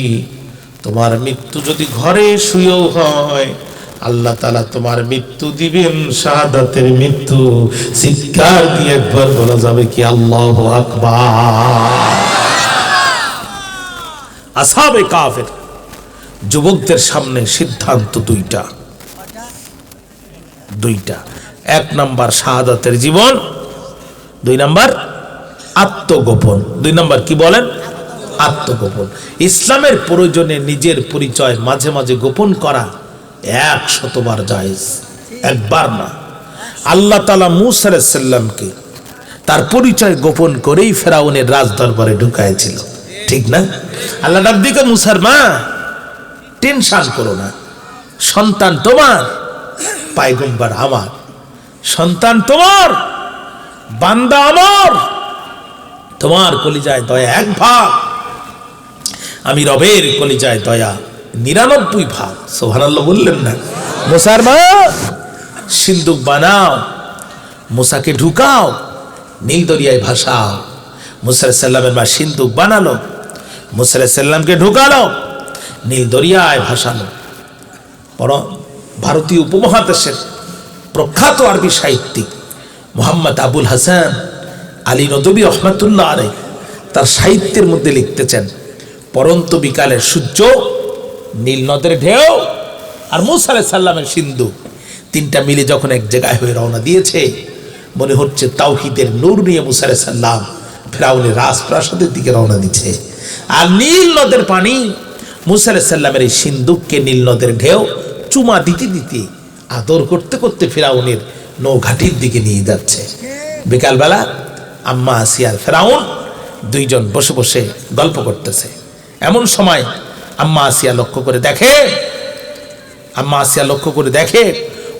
তোমার মৃত্যু যদি ঘরে শুয়েও হয়, আল্লাহ তাআলা তোমার মৃত্যু দিবেন শাহাদাতের মৃত্যু। চিৎকার দিয়ে একবার বলা যাবে কি আল্লাহু আকবার। আসহাবে কাফের যুবকদের সামনে সিদ্ধান্ত দুইটা। এক নাম্বার শাহাদাতের জীবন, 2 নাম্বার আত্মগোপন। 2 নাম্বার কি বলেন? আত্মগোপন। ইসলামের প্রয়োজনে নিজের পরিচয় মাঝে মাঝে গোপন করা 100 বার জায়েজ, একবার না। আল্লাহ তাআলা মূসা আলাইহিস সালামকে তার পরিচয় গোপন করেই ফেরাউনের রাজদরবারে ঢুকাইছিল, ঠিক না? আল্লাহ ডাক দিকে, মূসার মা, টেনশন করো না, সন্তান তোমার, পয়গম্বর আমার, সন্তান তোমার, বান্দা আমার, তোমার কলিজায় দয়া 1 ভাগ, আমি রবের কলিজায় দয়া 99 ভাগ। সুবহানাল্লাহ বললেন না? মুসার মা, সিন্দুক বানাও, মুসাকে ঢুকাও, নীল দরিয়ায় ভাসাও। মুসা আলাইহিস সালামের মা সিন্দুক বানালো, মুসা আলাইহিস সালামকে ঢুকালো, নীল দরিয়ায় ভাসালো। ভারতীয় উপমহাদেশের প্রখ্যাত আরবি সাহিত্যিক মোহাম্মদ আবুল হাসান আলী নদভী রহমাতুল্লাহ আলাইহি তার সাহিত্যের মধ্যে লিখতেছেন, পরন্ত বিকালের সূর্য, নীল নদের ঢেউ আর মূসা আলাইহিস সালামের সিন্দুক, 3টা মিলে যখন এক জায়গায় হয়ে রওনা দিয়েছে, মনে হচ্ছে তাওহীদের নূর নিয়ে মূসা আলাইহিস সালাম ফিরাউনের রাজপ্রাসাদের দিকে রওনা দিচ্ছে। আর নীল নদের পানি মূসা আলাইহিস সালামের এই সিন্দুককে নীল নদের ঢেউ চুমা দিতে দিতে, আদর করতে করতে ফিরাউনের নৌঘাটির দিকে নিয়ে যাচ্ছে। বিকালবেলা আম্মা আসিয়া আর ফিরাউন 2 জন বসে বসে গল্প করতেছে। এমন সময় আম্মা আসিয়া লক্ষ্য করে দেখে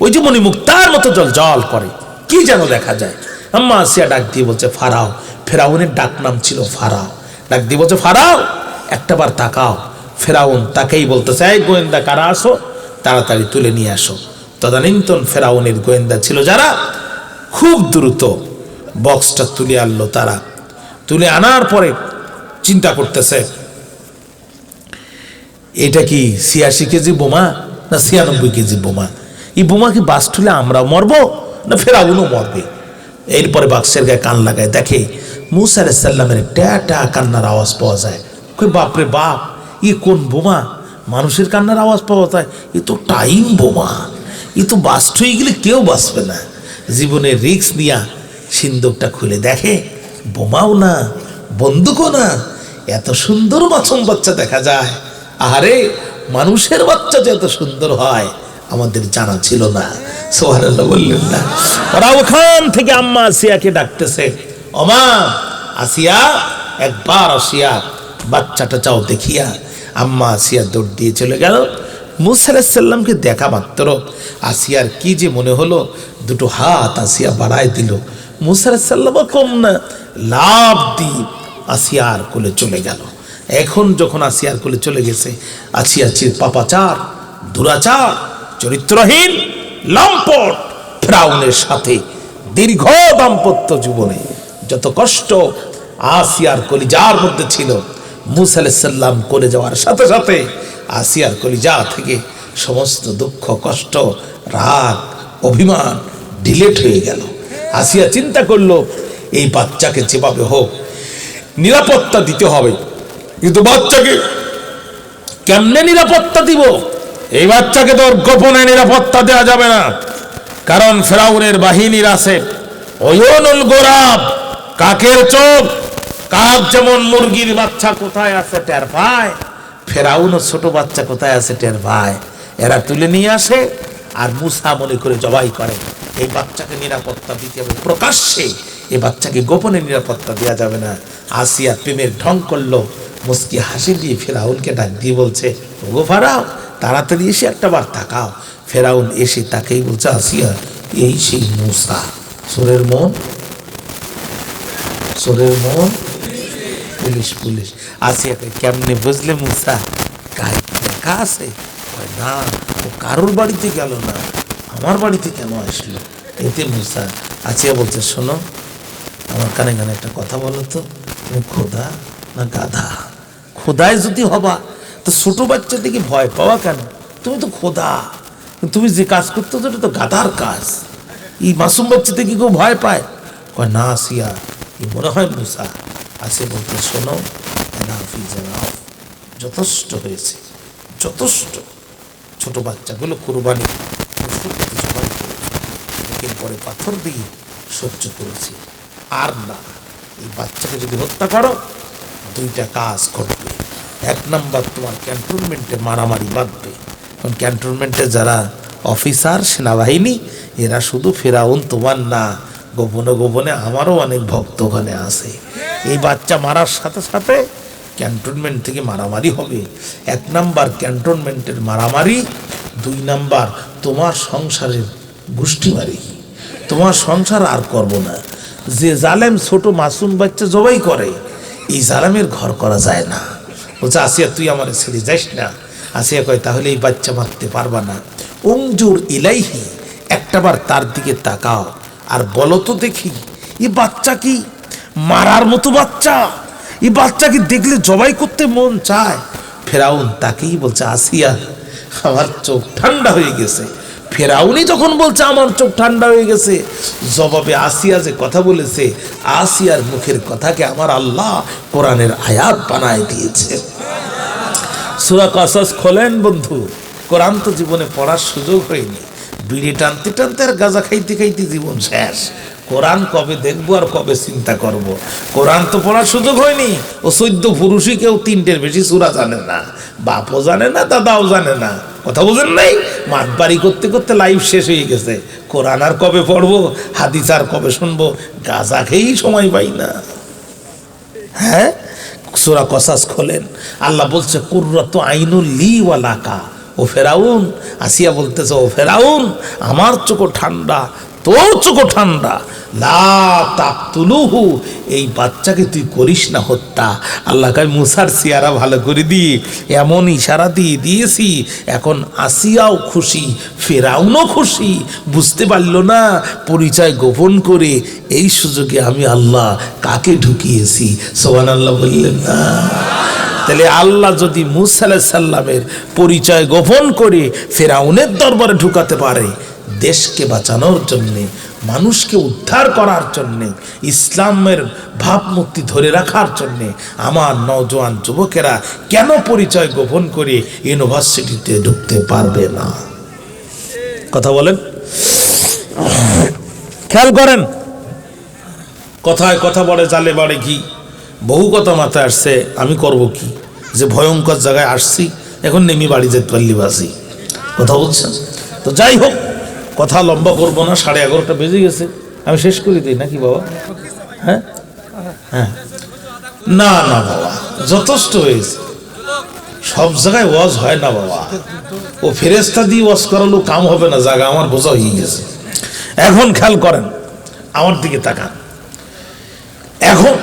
ওই যে মণিমুক্তার মতো জল করে, কি যেন দেখা যায়। আম্মা আসিয়া ডাক দিয়ে বলছে, ফারাও। ফেরাউনের ডাক নাম ছিল ফারাও। ডাক দিয়ে বলছে, ফারাও, একটাবার তাকাও। ফেরাউন তাকেই বলতেছে, এই গোয়েন্দা কারা আসো, তাড়াতাড়ি তুলে নিয়ে আসো। তদানীন্তন ফেরাউনের গোয়েন্দা ছিল যারা, খুব দ্রুত বক্সটা তুলে আনলো। তারা তুলে আনার পরে চিন্তা করতেছে, এটা কি 86 কেজি বোমা না 96 কেজি বোমা? এই বোমা কি বাস্ট হলে আমরা মরবো না ফেরাউনও মরবে? এরপরে বাক্সের গায়ে কান লাগায়, দেখে মূসা আলাইহিস সালামের ট্যাটা কান্নার আওয়াজ পাওয়া যায়। কই, বাপরে বাপ, এ কোন বোমা? মানুষের কান্নার আওয়াজ পাওয়া যায়, এ তো টাইম বোমা, এ তো বাস্ট হয়ে গেলে কেউ বাঁচবে না। জীবনের রিস্ক নিয়া সিন্দুকটা খুলে দেখে, বোমাও না, বন্দুকও না, এত সুন্দর মাসুম বাচ্চা দেখা যায়। আরে, মানুষের বাচ্চা যে এত সুন্দর হয় আমাদের জানা ছিল না। সুবহানাল্লাহ বললেন না? ওরা ওখান থেকে আম্মা আসিয়াকে ডাকতেছে, ওমা আসিয়া, একবার আসিয়া বাচ্চাটা চাও দেখিয়া। আম্মা আসিয়া দৌড় দিয়ে চলে গেল। মূসা আলাইহিস সালামকে দেখা মাত্র আসিয়ার কি যে মনে হলো, 2 হাত আসিয়া বাড়ায় দিল। মূসা আলাইহিস সালাম কম না, লাফ দিয়ে আসিয়ার কোলে চলে গেল। এখন যখন আসিয়ার কোলে চলে গেছে, আসিয়ার পাপাচার, দুরাচার, চরিত্রহীন, লম্পট ফিরাউনের সাথে দীর্ঘ দাম্পত্য জীবনে যত কষ্ট আসিয়ার কলিজার মধ্যে ছিল, মূসা আলাইহিস সালাম কোলে যাওয়ার সাথে সাথে আসিয়ার কলিজা থেকে সমস্ত দুঃখ, কষ্ট, রাগ, অভিমান ডিলেট হয়ে গেল। আসিয়া চিন্তা করলো, এই বাচ্চাকে যেভাবে হোক নিরাপত্তা দিতে হবে, কিন্তু বাচ্চাকে কেমনে নিরাপত্তা দিব? এই বাচ্চাকে তো গোপনে নিরাপত্তা দেওয়া যাবে না, কারণ ফেরাউনের বাহিনীর আছে ওয়নুল গোরাব, কাকের চোখ। কাক যেমন মুরগির বাচ্চা কোথায় আছে টের পায়, ফেরাউনও ছোট বাচ্চা কোথায় আছে টের পায়। এরা তুলে নিয়ে আসে আর মূসা মনে করে জবাই করে। এই বাচ্চাকে নিরাপত্তা দিতে হবে প্রকাশ্যে, এই বাচ্চাকে গোপনে নিরাপত্তা দেওয়া যাবে না। আসিয়া প্রেমের ঢং করলো, মুস্কি হাসি দিয়ে ফেরাউনকে ডাক দিয়ে বলছে, ওগো ফারাও, তাড়াতাড়ি এসে একটা বার তাকাও। ফেরাউন এসে তাকেই বলছে, আসিয়া এই সেই মূসা। সোরের মন পুলিশ পুলিশ। আসিয়াকে কেমনে বুঝলে মূসা? গায়ে দেখা আছে? কয় না, ও কারোর বাড়িতে গেল না, আমার বাড়িতে কেন আসলো? এতে মূসা। আসিয়া বলছে, শোনো, আমার কানে কানে একটা কথা বলো তো, তুমি খোদা না গাধা? খোদায় যদি হবা তো ছোট বাচ্চা থেকে ভয় পাওয়া কেন? তুমি তো খোদা, তুমি যে কাজ করতে এটা তো গাধার কাজ। এই মাসুম বাচ্চা থেকে কেউ ভয় পায়? কয় না আসিয়া, এই মনে হয় মূসা। আসে বলতে, শোনো, যথেষ্ট হয়েছে, যথেষ্ট। ছোট বাচ্চাগুলো কুরবানি পরে পাথর দিয়ে সহ্য করেছি, আর না। এই বাচ্চাকে যদি হত্যা করো, দুইটা কাজ করবে। এক নাম্বার, তোমার ক্যান্টনমেন্টে মারামারি বাঁধবে। কারণ ক্যান্টনমেন্টে যারা অফিসার, সেনাবাহিনী, এরা শুধু ফেরাউন তোমার না, গোপনে গোপনে আমারও অনেক ভক্ত ওখানে আছে। এই বাচ্চা মারার সাথে সাথে ক্যান্টনমেন্ট থেকে মারামারি হবে। এক নাম্বার ক্যান্টনমেন্টের মারামারি, দুই নাম্বার তোমার সংসারের গোষ্ঠী মারি। তোমার সংসার আর করব না। যে জালেম ছোট মাসুম বাচ্চা জবাই করে, এই জালেমের ঘর করা যায় না। বলছে, আসিয়া তুই আমার ছেড়ে যাস না। আসিয়া কয়, তাহলে এই বাচ্চা মারতে পারবা না। উমজুর ইলাইহি, একটাবার তার দিকে তাকাও আর বলো তো দেখি, এই বাচ্চা কি মারার মতো বাচ্চা? এই বাচ্চাকে দেখলে জবাই করতে মন চায়। ফেরাউন তাকেই বলছে, আসিয়া আমার চোখ ঠান্ডা হয়ে গেছে। ফেরাউনই যখন বলছে আমার চোখ ঠান্ডা হয়ে গেছে, জবাবে আসিয়া যে কথা বলেছে, আসিয়ার মুখের কথাকে আমার আল্লাহ কোরআনের আয়াত বানায় দিয়েছে। সূরা কাসাস খোলেন বন্ধু, কোরআন তো জীবনে পড়ার সুযোগ হয়নি। বিড়ি টানতে টানতে আর গাঁজা খাইতে খাইতে জীবন শেষ। কোরআন কবে দেখবো আর কবে চিন্তা করব। কোরআন তো পড়ার সুযোগ হয়নি। ও 14 পুরুষই কেউ 3টের বেশি সূরা জানে না, বাপও জানে না, দাদাও জানে না। কথা বুঝেন নাই? মাতবাড়ি করতে করতে লাইফ শেষ হয়ে গেছে। কোরআন আর কবে পড়বো, হাদিস আর কবে শুনবো? গাঁজা খেয়েই সময় পাই না। হ্যাঁ, সূরা কসাস খোলেন, আল্লাহ বলছে, কুররাতু আইনুল লি ওয়া লাকা। ও ফেরাউন, আসিয়া বলতেছে, ও ফেরাউন, আমার চোখও ঠান্ডা, তোর চোখও ঠান্ডা। লা তাকতুলুহু, এই বাচ্চাকে তুই করিস না হত্যা। আল্লাহ কয়, মুসার চেহারা ভালো করে দিয়ে এমন ইশারা দিয়ে দিয়েছি, এখন আসিয়াও খুশি, ফেরাউনও খুশি। বুঝতে পারল না পরিচয় গোপন করে এই সুযোগে আমি আল্লাহ কাকে ঢুকিয়েছি। সুবহানাল্লাহ বললেন না? তাহলে আল্লাহ যদি মূসা আলাইহিস সালামের পরিচয় গোপন করে ফেরাউনের দরবারে ঢুকাতে পারে, দেশকে বাঁচানোর জন্যে, মানুষকে উদ্ধার করার জন্যে, ইসলামের ভাবমূর্তি ধরে রাখার জন্যে, আমার নওজোয়ান যুবকেরা কেন পরিচয় গোপন করে ইউনিভার্সিটিতে ঢুকতে পারবে না? কথা বলেন, খেয়াল করেন। কথায় কথা বলে, জালে বাড়ে ঘি। বহু কথা মাথায় আসছে, আমি করব কি? যে ভয়ঙ্কর জায়গায় আসছি, এখন নেমে বাড়ি যেতে পারলি বাসি। কথা বলছেন তো? যাই হোক, কথা লম্বা করবো না, 11:30 বেজে গেছে। আমি শেষ করে দিই নাকি বাবা? হ্যাঁ হ্যাঁ, না না বাবা, যথেষ্ট হয়েছে। সব জায়গায় ওয়াজ হয় না বাবা। ও ফেরেশতা দিয়ে ওয়াজ করালো কাম হবে না, জায়গা আমার বোঝা হয়ে গেছে। এখন খেয়াল করেন, আমার দিকে তাকান। এখন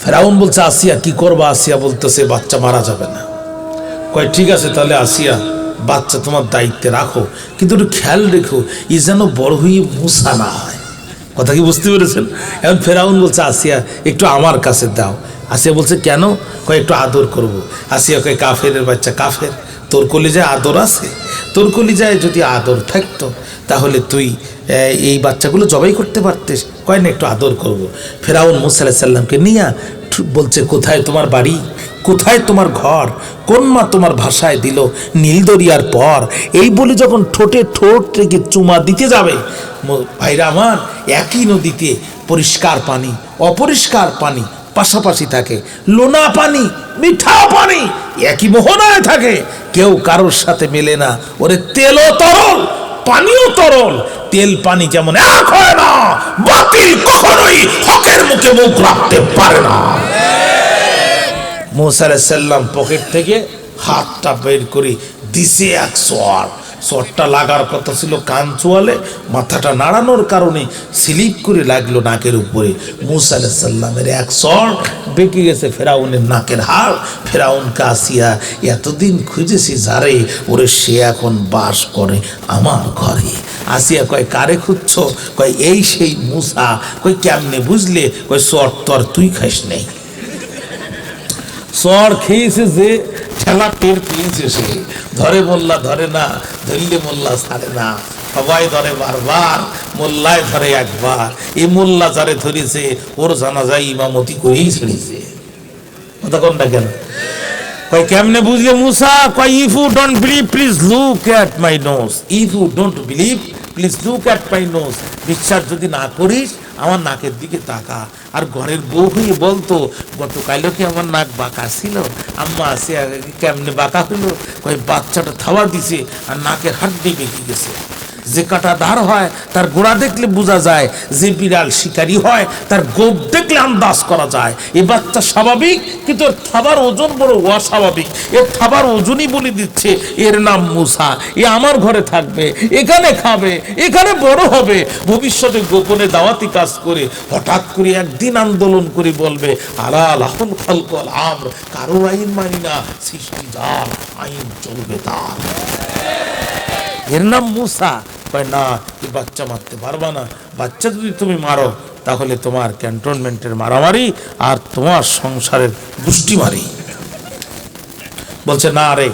ফেরাউন বলছে, আসিয়া কি করবা? আসিয়া বলতেছে, বাচ্চা মারা যাবে না। কয় ঠিক আছে, তাহলে আসিয়া বাচ্চা তোমার দায়িত্বে রাখো, কিন্তু একটু খেয়াল রেখো, ই যেন বড় হয়ে মূসা না হয়। কথা কি বুঝতে পেরেছেন? এখন ফেরাউন বলছে, আসিয়া একটু আমার কাছে দাও। আসিয়া বলছে, কেন? কয় একটু আদর করব। আসিয়া কয়, কাফেরের বাচ্চা কাফের, তোর কলিজায় আদর আছে? তোর কলিজায় যদি আদর থাকতো তাহলে তুই এই বাচ্চাগুলো জবাই করতে পারতিস। কয় না, একটু আদর করব। ফেরাউন মূসা আলাইহিস সালামকে নিয়ে বলছে, কোথায় তোমার বাড়ি, কোথায় তোমার ঘর, কোন মা তোমার ভাষায় দিল নীল দরিয়ার পর? এই বলে যখন ঠোঁটে ঠোঁট রেখে চুমা দিতে যাবে, ভাইরা আমার, একই নদীতে পরিষ্কার পানি, অপরিষ্কার পানি পাশাপাশি থাকে, লোনা পানি, মিঠা পানি একই মোহনায় থাকে, কেউ কারোর সাথে মেলে না। ওরে তেলও তরল, পানিও তরল। তেল পানি যেমন এক হয় না, বাতিল কখনোই হকের মুখে মুখ রাখতে পারে না। মূসা আলাইহিস সালাম পকেট থেকে হাতটা বের করে দিছে এক চড়। চড়টা লাগার কথা ছিল কান চোয়ালে, মাথাটা নাড়ানোর কারণে স্লিপ করে লাগলো নাকের উপরে। মুসা আলাইহিস সালামের এক চড় বেঁকে গেছে ফেরাউনের নাকের হাড়। ফেরাউনকে আসিয়া এতদিন খুঁজেছি যারে, ওরে সে এখন বাস করে আমার ঘরে। আসিয়া কয় কারে খুঁজছ? কয় এই সেই মুসা। কই কেমনে বুঝলে? কয় চড় তো আর তুই খাইস নাই। চর খেয়েছে যে ঠেলা টের পেয়েছে সে। ধরে মোল্লা ধরে না, ধরলে মোল্লা ছাড়ে না। সবাই ধরে বারবার, মোল্লায় ধরে একবার। এই মোল্লা যারে ধরেছে ওর জানাজায় ইমামতি করেই ছেড়েছে। কতক্ষণ না কেন? কয় কেমনে বুঝলে মুসা? কয় if you don't believe please look at my nose. If you don't believe please look at my nose. বিশ্বাস যদি না করিস আমার নাকের দিকে তাকা। আর ঘরের বউ হয়ে বলতো গতকালও কি আমার নাক বাঁকা ছিল? আম্মা আসে কেমনে বাঁকা হলো? কয় বাচ্চাটা থাওয়া দিছে আর নাকের হাড্ডি বেঁকে গেছে। যে কাটা ধার হয় তার গোড়া দেখলে বোঝা যায়, যে বিড়াল শিকারী হয় তার গোপ দেখলে আন্দাজ করা যায়। এই বাচ্চা স্বাভাবিক, কিন্তু এর থাবার ওজন বড় অস্বাভাবিক। এর থাবার ওজনই বলে দিচ্ছে এর নাম মুসা। এ আমার ঘরে থাকবে, এখানে খাবে, এখানে বড় হবে। ভবিষ্যতে গোপনে দাওয়াতি কাজ করে হঠাৎ করে একদিন আন্দোলন করে বলবে আলা লাহুল খালকুল আমর, কারোর আইন মানি না, সৃষ্টি যার, আইন চলবে তার। এর নাম মুসা। কয় না, তুই বাচ্চা মারতে পারবা না। বাচ্চা যদি তুমি মারো তাহলে তোমার ক্যান্টনমেন্টের মারামারি আর তোমার সংসারের গুষ্টি মারি। বলছে না রে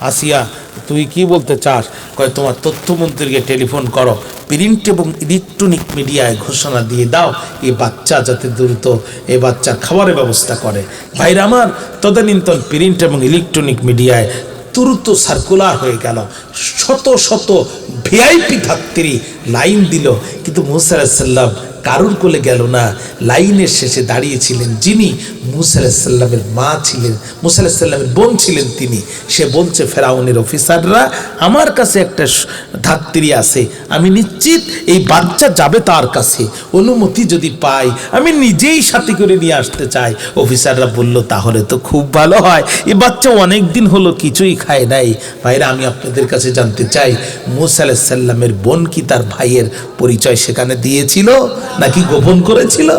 আসিয়া, তুই কি বলতে চাস? কয় তোমার তথ্যমন্ত্রীকে টেলিফোন করো, প্রিন্ট এবং ইলেকট্রনিক মিডিয়ায় ঘোষণা দিয়ে দাও এই বাচ্চা যাতে দ্রুত এই বাচ্চার খাবারের ব্যবস্থা করে। ভাইরা আমার, তদানীন্তন প্রিন্ট এবং ইলেকট্রনিক মিডিয়ায় দ্রুত সার্কুলার হয়ে গেল। শত শত ভিআইপি ধাত্রী লাইন দিল, কিন্তু মুসা আলাইহিস সালাম কারুর কোলে গেল না। লাইনের শেষে দাঁড়িয়েছিলেন যিনি মুসা আলাইহিস সালামের মা ছিলেন, মুসা আলাইহিস সালামের বোন ছিলেন তিনি। সে বলছে ফেরাউনের অফিসাররা, আমার কাছে একটা ধাত্রী আছে, আমি নিশ্চিত এই বাচ্চা যাবে তার কাছে। অনুমতি যদি পাই আমি নিজেই সাথে করে নিয়ে আসতে চাই। অফিসাররা বলল তাহলে তো খুব ভালো হয়, এই বাচ্চা অনেক দিন হলো কিছুই খায় নাই। ভাইরা, আমি আপনাদের কাছে জানতে চাই মুসা আলাইহিস সালামের বোন কি তার ভাইয়ের পরিচয় সেখানে দিয়েছিল নাকি গোপন করেছিল?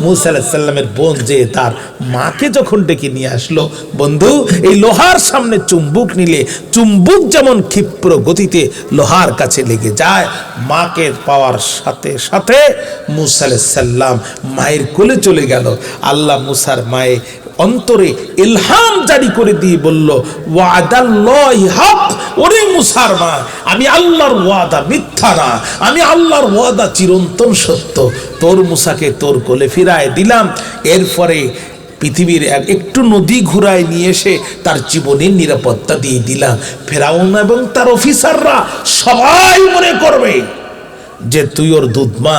মুসা আলাইহিস সালামের বোন যে তার মাকে যখন ডেকে নিয়ে আসলো, বন্ধু এই লোহার সামনে চুম্বুক নিলে চুম্বুক যেমন ক্ষিপ্র গতিতে লোহার কাছে লেগে যায়, মাকে পাওয়ার সাথে সাথে মুসা আলাইহিস সালাম মায়ের কোলে চলে গেল। আল্লাহ মুসার মায়ে অন্তরে ইলহাম জারি করে দিয়ে বলল ওয়াদাল্লাহি হক। ওরে মুসার মা, আমি আল্লাহর ওয়াদা মিথ্যা না, আমি আল্লাহর ওয়াদা চিরন্তন সত্য। তোর মুসাকে তোর কোলে ফিরায় দিলাম। এরপরে পৃথিবীর একটু নদী ঘুরায় নিয়ে এসে তার জীবনের নিরাপত্তা দিয়ে দিলাম। ফেরাউন এবং তার অফিসাররা সবাই মনে করবে যে তুই ওর দুধ মা,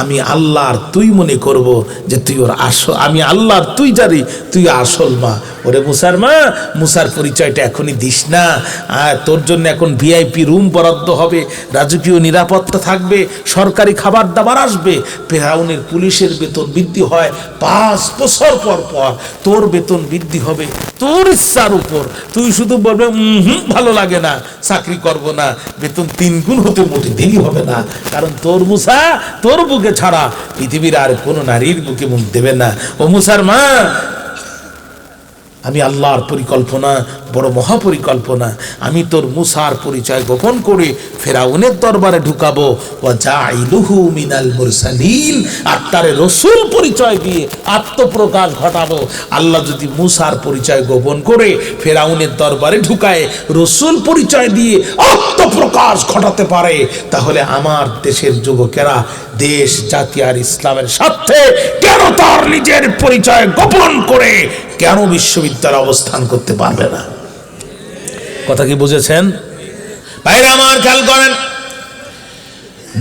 আমি আল্লাহর তুই মনে করব যে তুই ওর আসল, আমি আল্লাহর তুই জানি তুই আসল মা। ওরে মুসার মা, মুসার পরিচয়টা এখনই দিস না। আর তোর জন্য এখন ভিআইপি রুম বরাদ্দ হবে, রাজকীয় নিরাপত্তা থাকবে, সরকারি খাবার দাবার আসবে। ফেরাউনের পুলিশের বেতন বৃদ্ধি হয় 5 বছর পর পর, তোর বেতন বৃদ্ধি হবে তোর ইচ্ছার উপর। তুই শুধু বলবে ভালো লাগে না, চাকরি করব না, বেতন 3 গুণ হতে মোটে দেরি হবে না। কারণ তোর মুসা তোর বুকে ছাড়া পৃথিবীর আর কোনো নারীর বুকে মুখ দেবে না। ও মুসার মা, আমি আল্লাহর পরিকল্পনা বড় মহাপরিকল্পনা। আমি তোর মুসার পরিচয় গোপন করে ফেরাউনের দরবারে ঢুকাবো। ওয়া জাইলুহু মিনাল মুরসালিন, আর তারে রসুল পরিচয় দিয়ে আত্মপ্রকাশ ঘটাবো। আল্লাহ যদি মুসার পরিচয় গোপন করে ফেরাউনের দরবারে ঢুকায় রসুল পরিচয় দিয়ে আত্মপ্রকাশ ঘটাতে পারে, তাহলে আমার দেশের যুবকেরা দেশ জাতি আর ইসলামের স্বার্থে কেন তার নিজের পরিচয় গোপন করে কেন বিশ্ববিদ্যালয়ে অবস্থান করতে পারবে না? কথা কি বুঝেছেন ভাইরা আমার? খেয়াল করেন,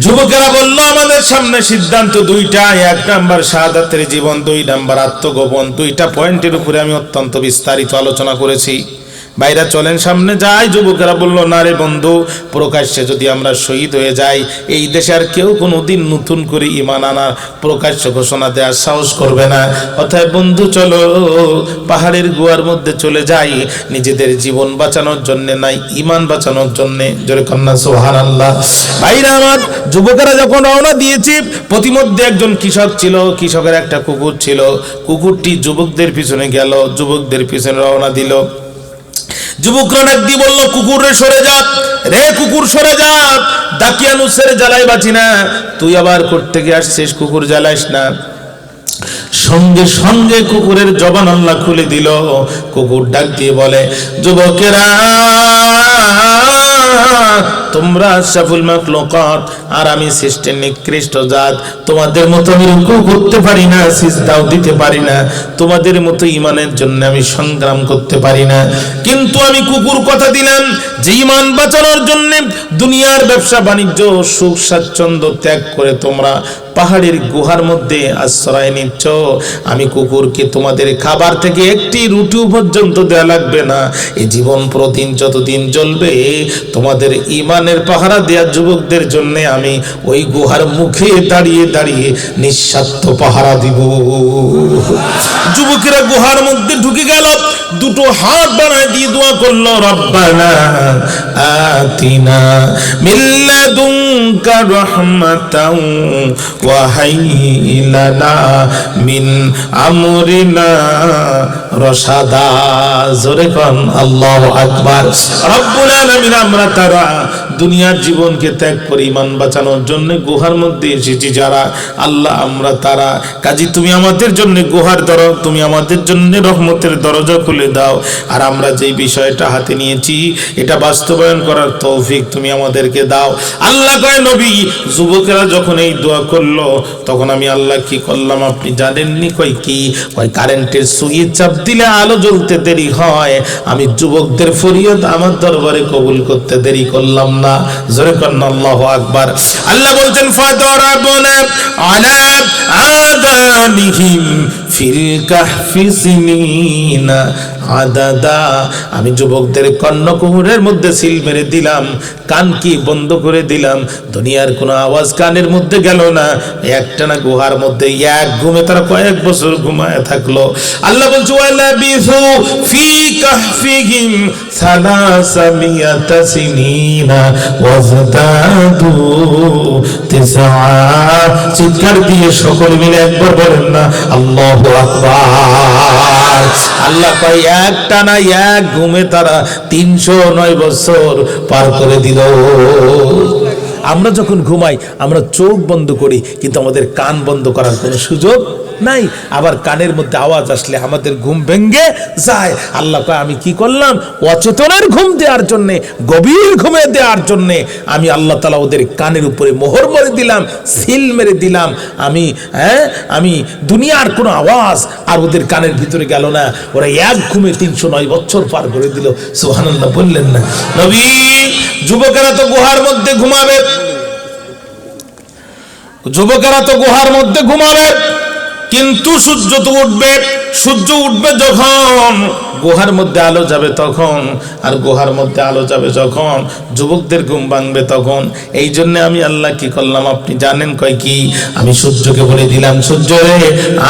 যুবকেরা বলল আমাদের সামনে সিদ্ধান্ত দুইটা। 1 নাম্বার শাহাদাতের জীবন, 2 নাম্বার আত্মগোপন। 2টা পয়েন্টের উপরে আমি অত্যন্ত বিস্তারিত আলোচনা করেছি। ভাইরা চলেন সামনে যাই। যুবকেরা বলল, না রে বন্ধু, প্রকাশ্যে যদি আমরা শহীদ হয়ে যাই, এই দেশে আর কেউ কোনোদিন নতুন করে ঈমান আনার প্রকাশ্য ঘোষণা দেওয়ার সাহস করবে না। অতএব বন্ধু চলো পাহাড়ের গুহার মধ্যে চলে যাই, নিজেদের জীবন বাঁচানোর জন্য নাই, ঈমান বাঁচানোর জন্য। জোরে কন্যা সুবহানাল্লাহ। ভাইরা আমার, যুবকেরা যখন রওনা দিয়েছি, প্রতিমধ্যে একজন কৃষক ছিল, কৃষকের একটা কুকুর ছিল। কুকুরটি যুবকদের পিছনে গেল, যুবকদের পিছনে রওনা দিল। যুবকরা ডাক দিয়ে বলল, কুকুর রে সরে যা, রে কুকুর সরে যা, দাকিয়ানুসের জ্বালাই বাঁচি না, তুই আবার করতে গিয়ে আসছিস, কুকুর জ্বালাইস না। সঙ্গে সঙ্গে কুকুরের জবান আল্লাহ খুলে দিল। কুকুর ডাক দিয়ে বলে, যুবকেরা তোমরা আশরাফুল মাখলুকাত, আর আমি সৃষ্টির নিকৃষ্ট জাত। তোমাদের মতো আমি রুকু করতে পারি না, সিজদাও দিতে পারি না, তোমাদের মতো ঈমানের জন্য আমি সংগ্রাম করতে পারি না। কিন্তু আমি কুকুর কথা দিলাম যে ঈমান বাঁচানোর জন্য দুনিয়ার ব্যবসা বাণিজ্য সুখ স্বাচ্ছন্দ্য ত্যাগ করে তোমরা পাহাড়ের গুহার মধ্যে আশ্রয় নিচ্ছ। আমি কুকুরকে তোমাদের খাবার থেকে একটি রুটিও পর্যন্ত দেয়া লাগবে না। এই জীবন প্রতিদিন যতদিন চলবে, তোমাদের ঈমানের পাহারা দেয়া যুবকদের জন্য আমি ওই গুহার মুখে দাঁড়িয়ে দাঁড়িয়ে নিঃস্বার্থ পাহারা দিব। যুবকেরা গুহার মধ্যে ঢুকে গেল, দুটো হাত বাড়ায় দিয়ে দোয়া করলো, রব্বানা আতিনা মিন লাদুনকা রাহমাতাও ওয়া হাইয়্যি লানা মিন আমরিনা রশাদা। জোরে কোন আল্লাহু আকবার। রব্বুল আলামিন, আমরা তারা দুনিয়ার জীবনকে ত্যাগ করে ঈমান বাঁচানোর জন্য গুহার মধ্যে এসেছি যারা, আল্লাহ আমরা তারা। কাজী তুমি আমাদের জন্য গুহার দরজা, তুমি আমাদের জন্য রহমতের দরজা খুলে দাও। আর আমরা যেই বিষয়টা হাতে নিয়েছি এটা বাস্তবায়ন করার তৌফিক তুমি আমাদেরকে দাও। আল্লাহ কয়, নবী যুবকেরা যখন এই দোয়া করলো, তখন আমি আল্লাহ কি করলাম আপনি জানেননি? কয় কি? কয় কারেন্টের সুইচ চাপ দিলে আলো জ্বলতে দেরি হয়, আমি যুবকদের ফরিয়াদ আমার দরবারে কবুল করতে দেরি করলাম না। জোরে কন্না আল্লাহু আকবার। আল্লাহ বলছেন, ফাদরাবনা আলা আযানিহিম ফিল কাহফি সিনিনা আদাদা। আমি যুবকদের কর্ণকুহরের মধ্যে সিল মেরে দিলাম, কান কি বন্ধ করে দিলাম, দুনিয়ার কোনো আওয়াজ কানের মধ্যে গেল না। একটানা গুহার মধ্যে এক ঘুমে তারা কয়েক বছর ঘুমায় থাকলো। আল্লাহ বলছে, ওয়ালা বিসু ফি কাহফিহিম সালাসামিয়াতা সিনিনা ওয়াজদাদু তিসআ। চিৎকার দিয়ে সকলে মিলে একবার বলেন না আল্লাহু আকবার। আল্লাহ কয়, একটা না এক ঘুমে তারা 309 বছর পার করে দিল। আমরা যখন ঘুমাই আমরা চোখ বন্ধ করি, কিন্তু আমাদের কান বন্ধ করার কোনো সুযোগ নাই। আবার কানের মধ্যে আওয়াজ আসলে আমাদের ঘুম ভেঙে যায়। আল্লাহ কয়, আমি কি করলাম? অচেতনের ঘুম দেওয়ার জন্যে, গভীর ঘুমে দেওয়ার জন্যে আমি আল্লাহ তাআলা ওদের কানের উপরে মোহর মেরে দিলাম, সিল মেরে দিলাম। আমি দুনিয়ার কোনো আওয়াজ আর ওদের কানের ভিতরে গেল না। ওরা এক ঘুমে 309 বছর পার করে দিল। সুবহানাল্লাহ বললেন না নবী? যুবকেরা তো গুহার মধ্যে ঘুমাবে, যুবকেরা তো গুহার মধ্যে ঘুমাবে, কিন্তু সূর্য তো উঠবে। সূর্য উঠবে যখন গুহার মধ্যে আলো যাবে তখন, আর গুহার মধ্যে আলো যাবে যখন যুবকদের ঘুম ভাঙবে তখন। এই জন্য আমি আল্লাহ কি করলাম আপনি জানেন? কয় কি? আমি সূর্যকে বলে দিলাম, সূর্য রে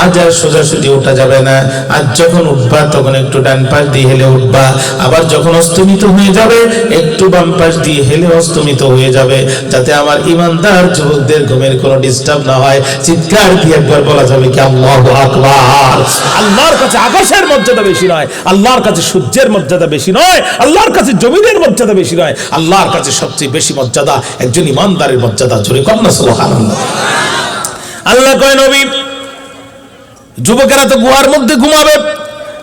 আজ আর সোজাসুজি ওঠা যাবে না, আজ যখন উঠবা তখন একটু ডান পাশ দিয়ে হেলে উঠবা, আবার যখন অস্তমিত হয়ে যাবে একটু বাম পাশ দিয়ে হেলে অস্তমিত হয়ে যাবে, যাতে আমার ইমানদার যুবকদের ঘুমের কোনো ডিস্টার্ব না হয়। চিৎকার দিয়ে একবার বলা যাবে কি আল্লাহু আকবার। আল্লাহর কাছে আকাশের মর্যাদা বেশি নয়, আল্লাহর কাছে সূর্যের মর্যাদা বেশি নয়, আল্লাহর কাছে জমিনের মর্যাদা বেশি নয়, আল্লাহর কাছে সবচেয়ে বেশি মর্যাদা একজন ইমানদারের মর্যাদা। জোরে কন্যা সুবহানাল্লাহ। আল্লাহ কয়, নবী যুবকেরা তো গুহার মধ্যে ঘুমাবে,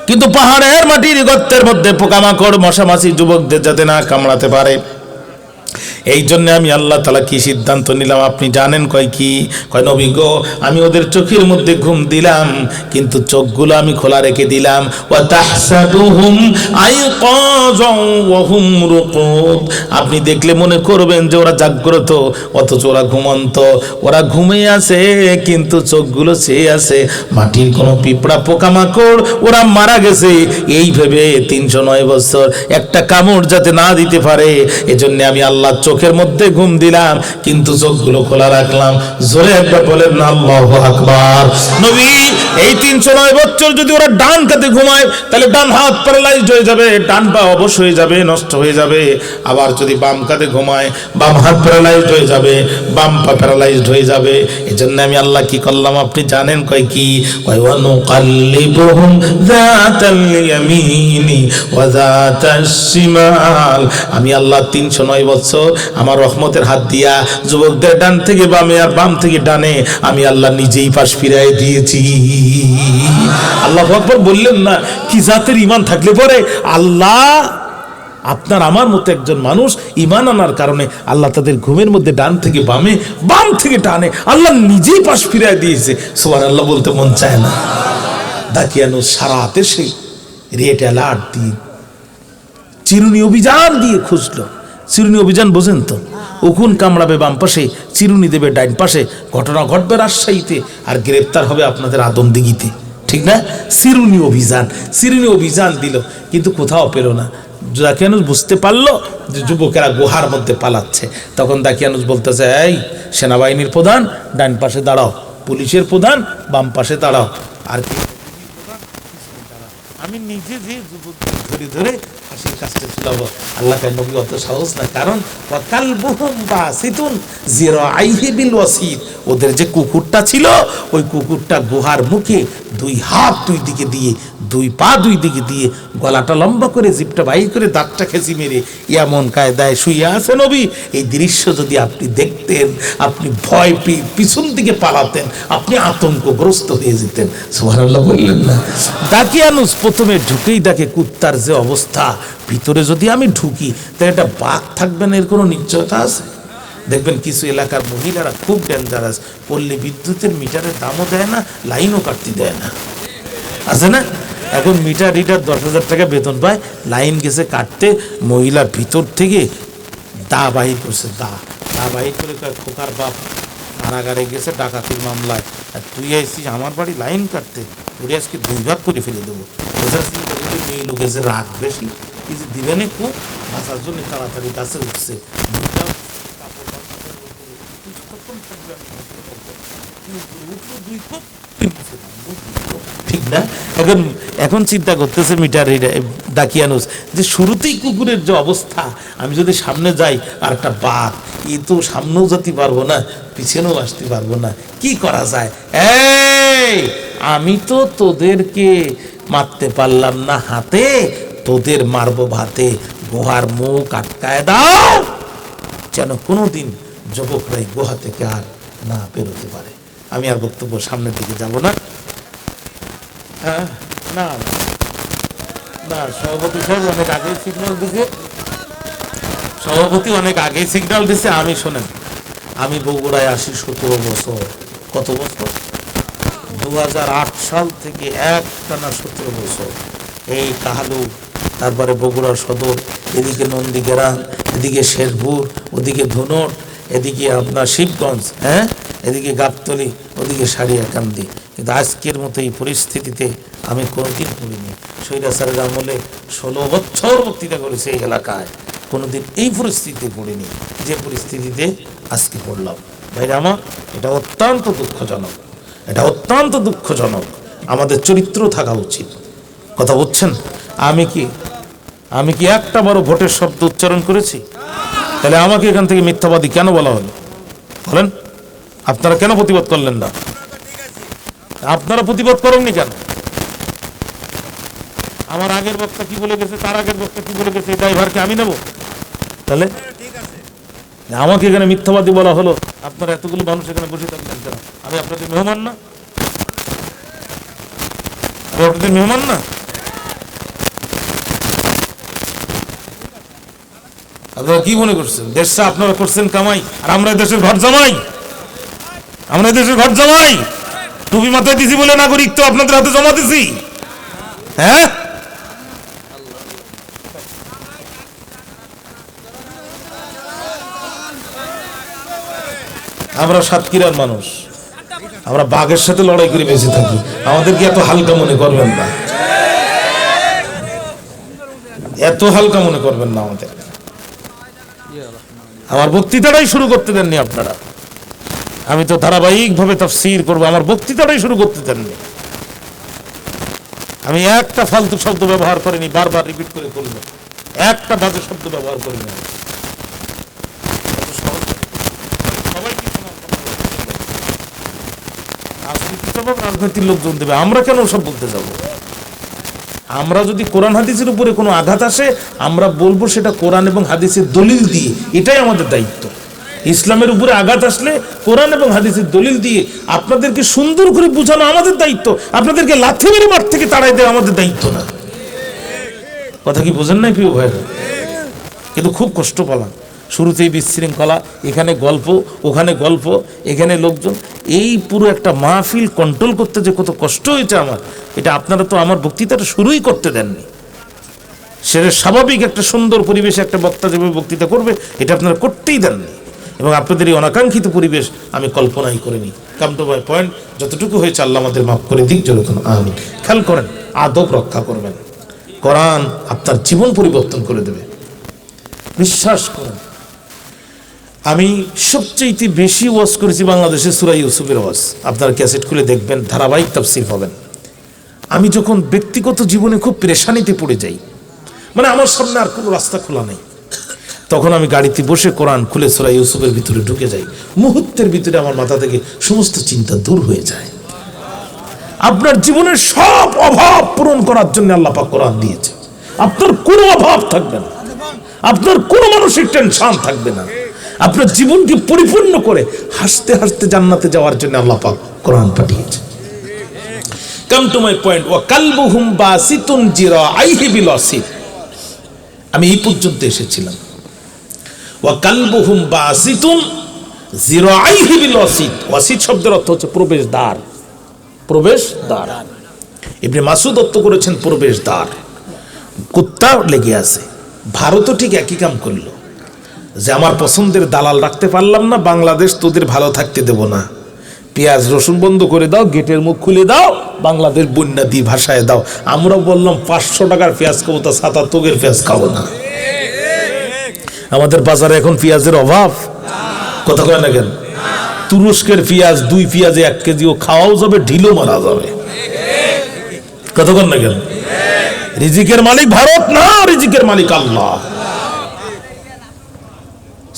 কিন্তু পাহাড়ের মাটির গর্তের মধ্যে পোকামাকড় মশামাছি যুবকদের যাতে না কামড়াতে পারে এই জন্য আমি আল্লাহ তাআলা কি সিদ্ধান্ত নিলাম আপনি জানেন? কয় কি? কয় নবী গো, আমি ওদের চোখের মধ্যে ঘুম দিলাম, কিন্তু চোখগুলো আমি খোলা রেখে দিলাম। ওয়া তাহসাবুহুম আইকাযান ওয়া হুম রুকুদ, আপনি দেখলে মনে করবেন যে ওরা জাগ্রত, অথচ ওরা ঘুমন্ত। ওরা ঘুমিয়ে আছে কিন্তু চোখগুলো চেয়ে আছে। মাটির কোনো পিঁপড়া পোকামাকড় ওরা মারা গেছে এই ভেবে 309 বছর একটা কামড় যাতে না দিতে পারে, এজন্য আমি আল্লাহ চোখের মধ্যে ঘুম দিলাম কিন্তু চোখগুলো খোলা রাখলাম। জোরে একবার বলেন না আল্লাহু আকবার। নবী, এই 309 বছর যদি ওরা ডান কাতে ঘুমায় তাহলে ডান হাত প্যারালাইজড হয়ে যাবে, ডান পা অবশ হয়ে যাবে, নষ্ট হয়ে যাবে। আবার যদি বাম কাতে ঘুমায় বাম হাত প্যারালাইজড হয়ে যাবে, বাম পা প্যারালাইজড হয়ে যাবে। এজন্য আমি আল্লাহ কি করলাম আপনি জানেন? কয় কি? কয় ওয়ানুকাল্লিবুহুম যাতাল ইয়ামিনি ওয়া যাতাশ শিমাল, আমি আল্লাহ 309 বছর আমার রহমতের হাত দিয়া যুবকদের ডান থেকে বামে আর বাম থেকে ডানে আমি আল্লাহ নিজেই পাশ ফিরাই দিয়েছি। আল্লাহু আকবার বললেন না? কি জাতের ঈমান থাকলে পরে আল্লাহ আপনার আমার মতো একজন মানুষ ঈমান আনার কারণে আল্লাহ তাদের ঘুমের মধ্যে ডান থেকে বামে বাম থেকে ডানে আল্লাহ নিজেই পাশ ফিরাই দিয়েছে। সুবহানাল্লাহ বলতে মন চায় না? দাকিয়ানো সারা হাতে সেই রেড অ্যালার্ট দিয়ে চিরুনি অভিযান দিয়ে খুঁজলো। চিরুনি অভিযান বোঝেন তো? উকুন কামড়াবে বাম পাশে, চিরুনি দেবে ডাইন পাশে, ঘটনা ঘটবে রাজশাহীতে আর গ্রেপ্তার হবে আপনাদের আদমদিঘিতে, ঠিক না? চিরুনি অভিযান, চিরুনি অভিযান দিল কিন্তু কোথাও পেল না। দাকিয়ানুস বুঝতে পারলো যে যুবকেরা গুহার মধ্যে পালাচ্ছে। তখন দাকিয়ানুস বলতেছে, এই সেনাবাহিনীর প্রধান ডান পাশে দাঁড়াও, পুলিশের প্রধান বাম পাশে দাঁড়াও, আর কি আমি নিজে যে যুবকদের ধরে ধরে ফাঁসির কাছে ঝুলাবো। আল্লাহ নবী অত সহজ না, কারণ ওয়াকালবুহুম বাসিতুন যিরাইহি বিল ওয়াসিদ, ওদের যে কুকুরটা ছিল ওই কুকুরটা গুহার মুখে দুই হাত দুই দিকে দিয়ে, দুই পা দুই দিকে দিয়ে, গলাটা লম্বা করে, জিভটা বাইর করে, দাঁতটা খেঁচি মেরে এমন কায়দায় শুয়ে আছে নবী। এই দৃশ্য যদি আপনি দেখতেন আপনি ভয় পেয়ে পিছন দিকে পালাতেন, আপনি আতঙ্কগ্রস্ত হয়ে যেতেন। সুবহানাল্লাহ বললেন না? দাকিয়ানুস প্রথমে ঢুকেই দেখে কুত্তার যে অবস্থা, ভিতরে যদি আমি ঢুকি তাহলে একটা বাঘ থাকবে না এর কোনো নিশ্চয়তা আছে? দেখবেন কিছু এলাকার মহিলারা খুব ডেঞ্জারাস, পল্লী বিদ্যুতের মিটারের দামও দেয় না, লাইনও কাটতে দেয় না, আছে না? এখন মিটার রিডার 10,000 টাকা বেতন পায়, লাইন গেছে কাটতে, মহিলা ভিতর থেকে দা বাহির করছে, দা বাহির করে খোকার বাপ কারাগারে গেছে ডাকাতির মামলায়, আর তুই আসছিস আমার বাড়ি লাইন কাটতে, তোরে আজকে 2 ভাগ করে ফেলে দেবো। মেয়ে লোকের যে রাগ বেশি, এই যে দিবেনে খুব বাঁচার জন্য তাড়াতাড়ি কাছে উঠছে। ঠিক না? এখন চিন্তা করতেছে মিটার দাকিয়ানুস যে শুরুতেই কুকুরের যে অবস্থা, আমি যদি সামনে যাই আর একটা বাঘ, এ তো সামনেও যেতে পারবো না, পিছনেও আসতে পারবো না, কি করা যায়? এই আমি তো তোদেরকে মারতে পারলাম না হাতে, তোদের মারবো ভাতে, গুহার মুখ আটকায় দাও যেন কোনোদিন যুবকরা এই গুহা থেকে আর না বেরোতে পারে। আমি আর বক্তব্য সামনের দিকে যাব না। না না, সভাপতি সাহেব অনেক আগে সিগন্যাল দিছে, সভাপতি অনেক আগে সিগন্যাল দিছে। আমি শোনেন, আমি বগুড়ায় আসি 17 বছর। কত বছর? 2008 সাল থেকে একটানা 17 বছর। এই কাহালু, তারপরে বগুড়া সদর, এদিকে নন্দীগ্রাম, এদিকে শেরপুর, ওদিকে ধুনট, এদিকে আপনার শিবগঞ্জ, হ্যাঁ, এদিকে গাবতলী, ওদিকে সারিয়াকান্দি। কিন্তু আজকের মতো এই পরিস্থিতিতে আমি কোনোদিন পড়িনি। স্বৈরাচারের আমলে 16 বছর বক্তৃতা করেছে এই এলাকায়, কোনোদিন এই পরিস্থিতিতে পড়িনি যে পরিস্থিতিতে আজকে পড়লাম। ভাইরা আমার, এটা অত্যন্ত দুঃখজনক, এটা অত্যন্ত দুঃখজনক। আমাদের চরিত্র থাকা উচিত। কথা বুঝছেন? আমি কি একটা বড় ভোটের শব্দ উচ্চারণ করেছি? তাহলে আমাকে এখান থেকে মিথ্যাবাদী কেন বলা হলো? বলেন, আপনারা কেন প্রতিবাদ করলেন না? আপনারা প্রতিবাদ করেননি কেন? আমার আগের বক্তা কি বলে গেছে, তার আগের বক্তা কি বলে গেছে, এই দায়ভারকে আমি নেব? তাহলে আমাকে এখানে মিথ্যাবাদী বলা হলো, আপনারা এতগুলো মানুষ এখানে বসে থাকলেন কেন? আমি আপনাদের মেহমান না? আমি আপনাদের মেহমান না? আপনারা কি মনে করছেন দেশটা আপনারা করছেন কামাই আর আমরা দেশের ঘর জামাই? আমরা দেশের ঘর জামাই? টুপি মাথায় দিছি বলে নাগরিক তো আপনাদের হাতে জমা দিছি। হ্যাঁ, আমরা সাতক্ষীরার মানুষ, আমরা বাঘের সাথে লড়াই করে বেঁচে থাকি। আমাদেরকে এত হালকা মনে করবেন না, এত হালকা মনে করবেন না আমাদের। আমার বক্তৃতাটাই শুরু করতে দেননি আপনারা। আমি তো ধারাবাহিকভাবে তাফসীর করবো, আমার বক্তৃতাটাই শুরু করতে দেননি। আমি একটা ফালতু শব্দ ব্যবহার করিনি, বারবার রিপিট করে করবো, একটা বাজে শব্দ ব্যবহার করিনি। রাজনীতির লোকজন দেবে, আমরা কেন সব বলতে যাব? আমরা যদি কোরআন হাদিসের উপরে কোনো আঘাত আসে আমরা বলবো সেটা কোরআন এবং হাদিসের দলিল দিয়ে, এটাই আমাদের দায়িত্ব। ইসলামের উপরে আঘাত আসলে কোরআন এবং হাদিসের দলিল দিয়ে আপনাদেরকে সুন্দর করে বোঝানো আমাদের দায়িত্ব। আপনাদেরকে লাথি মেরে মাঠ থেকে তাড়াই দেওয়া আমাদের দায়িত্ব না। কথা কি বোঝেন নাই প্রিয় ভাইরা? কিন্তু খুব কষ্ট পেলাম শুরুতেই বিশৃঙ্খলা, এখানে গল্প, ওখানে গল্প, এখানে লোকজন, এই পুরো একটা মাহফিল কন্ট্রোল করতে যে কত কষ্ট হয়েছে আমার, এটা আপনারা তো আমার বক্তৃতাটা শুরুই করতে দেননি। সেটা স্বাভাবিক একটা সুন্দর পরিবেশে একটা বক্তা যেভাবে বক্তৃতা করবে এটা আপনারা করতেই দেননি, এবং আপনাদের এই অনাকাঙ্ক্ষিত পরিবেশ আমি কল্পনাই করিনি। কাম টু মাই পয়েন্ট, যতটুকু হয়েছে আল্লাহ আমাদের মাফ করে দিক, যেরকম আমিন। খেয়াল করেন, আদব রক্ষা করবেন, কোরআন আপনার জীবন পরিবর্তন করে দেবে, বিশ্বাস করেন। আমি সবচেয়ে বেশি ওয়াজ করেছি বাংলাদেশে সূরা ইউসুফের ওয়াজ, আপনারা ক্যাসেট খুলে দেখবেন, ধারাবাহিক তাফসীর পাবেন। আমি যখন ব্যক্তিগত জীবনে খুব পেরেশানিতে পড়ে যাই, মানে আমার সামনে আর কোনো রাস্তা খোলা নেই, তখন আমি গাড়িতে বসে কোরআন খুলে সূরা ইউসুফের ভিতরে ঢুকে যাই। মুহূর্তের ভিতরে আমার মাথা থেকে সমস্ত চিন্তা দূর হয়ে যায়। আপনার জীবনের সব অভাব পূরণ করার জন্য আল্লাহ পাক কোরআন দিয়েছে। আপনার কোনো অভাব থাকবে না, আপনার কোনো মানসিক টেনশন থাকবে না। আপনার জীবনকে পরিপূর্ণ করে হাসতে হাসতে জান্নাতে যাওয়ার জন্য আল্লাহ পাক কোরআন পাঠিয়েছে। কাম টু মাই পয়েন্ট, ওয়া কালবুহুম বাসিতুন জিরাআইহি বিল ওয়াসিত। আমি এই পর্যন্ত এসেছিলাম, ওয়া কালবুহুম বাসিতুন জিরাআইহি বিল ওয়াসিত। ওয়াসিত শব্দের অর্থ হচ্ছে প্রবেশদ্বার, প্রবেশদ্বার। ইবনে মাসুদ অর্থ করেছেন প্রবেশদ্বার। কুত্তা লেগে আছে। ভারতও ঠিক একই কাম করলো, যে আমার পছন্দের দালাল রাখতে পারলাম না, বাংলাদেশ তোদের ভালো থাকতে দেব না, পেঁয়াজ রসুন বন্ধ করে দাও, গেটের মুখ খুলে দাও, বাংলাদেশ বন্যা দিয়ে ভাসায় দাও। আমরা বললাম 500 টাকার পেঁয়াজ খাবো, তা 77 পেঁয়াজ খাবো না। আমাদের বাজারে এখন পেঁয়াজের অভাব, কথা কয় না কেন? তুরস্কের পেঁয়াজ 2 পেঁয়াজে 1 কেজিও খাওয়াও যাবে, ঢিলও মারা যাবে, কথা কয় না কেন? রিজিকের মালিক ভারত না, রিজিকের মালিক আল্লাহ।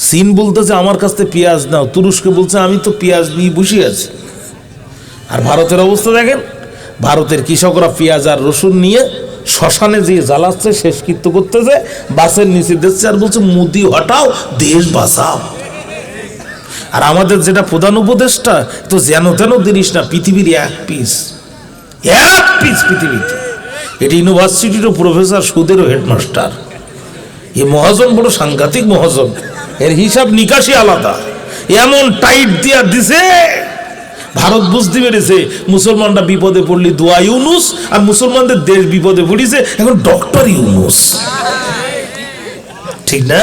চীন বলতেছে আমার কাছ থেকে পেঁয়াজ নাও, তুরস্ক বলছে আমি তো পেঁয়াজ নিয়ে বসে আছি। আর ভারতের অবস্থা দেখেন, ভারতের কৃষকরা পেঁয়াজ আর রসুন নিয়ে শ্মশানে যে জ্বালাচ্ছে, শেষকৃত্য করতেছে, বাসের নিচে দিচ্ছে আর বলছে মোদি হটাও, দেশ বাঁচাও। আর আমাদের যেটা প্রধান উপদেশটা, তো যেন তেন জিনিস না, পৃথিবীর এক পিস পৃথিবীতে। এটি ইউনিভার্সিটিরও প্রফেসর, সুদেরও হেডমাস্টার। এই মহাজন বড় সাংঘাতিক মহাজন, এর হিসাব নিকাশি আলাদা। এমন টাইট দিয়া দিছে, ভারত বুঝতে পেরেছে মুসলমানরা বিপদে পড়লি দোয়া ইউনুস, আর মুসলমানদের দেশ বিপদে পড়িছে এখন ডক্টর ইউনুস, ঠিক না?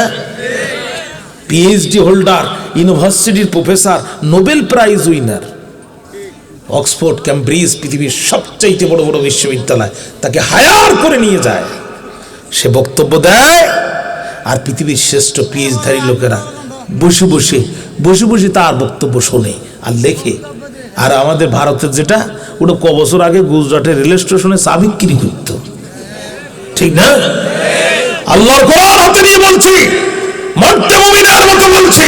পিএইচডি হোল্ডার, ইউনিভার্সিটির professor, Nobel prize winner, Oxford, Cambridge, পৃথিবীর সবচাইতে বড় বড় বিশ্ববিদ্যালয়, তাকে হায়ার করে নিয়ে যায়, সে বক্তব্য দেয়, আর পৃথিবীর শ্রেষ্ঠ পিএইচধারী লোকেরা বসে বসে তার বক্তব্য শোনে আর লেখে। আর আমাদের ভারতের যেটা, ওটা ক বছর আগে গুজরাটের রেল স্টেশনে চা বিক্রি করতো, ঠিক না? আল্লাহর কোরআন হাতে নিয়ে বলছি, মর্তে মুমিনের মতো বলছি,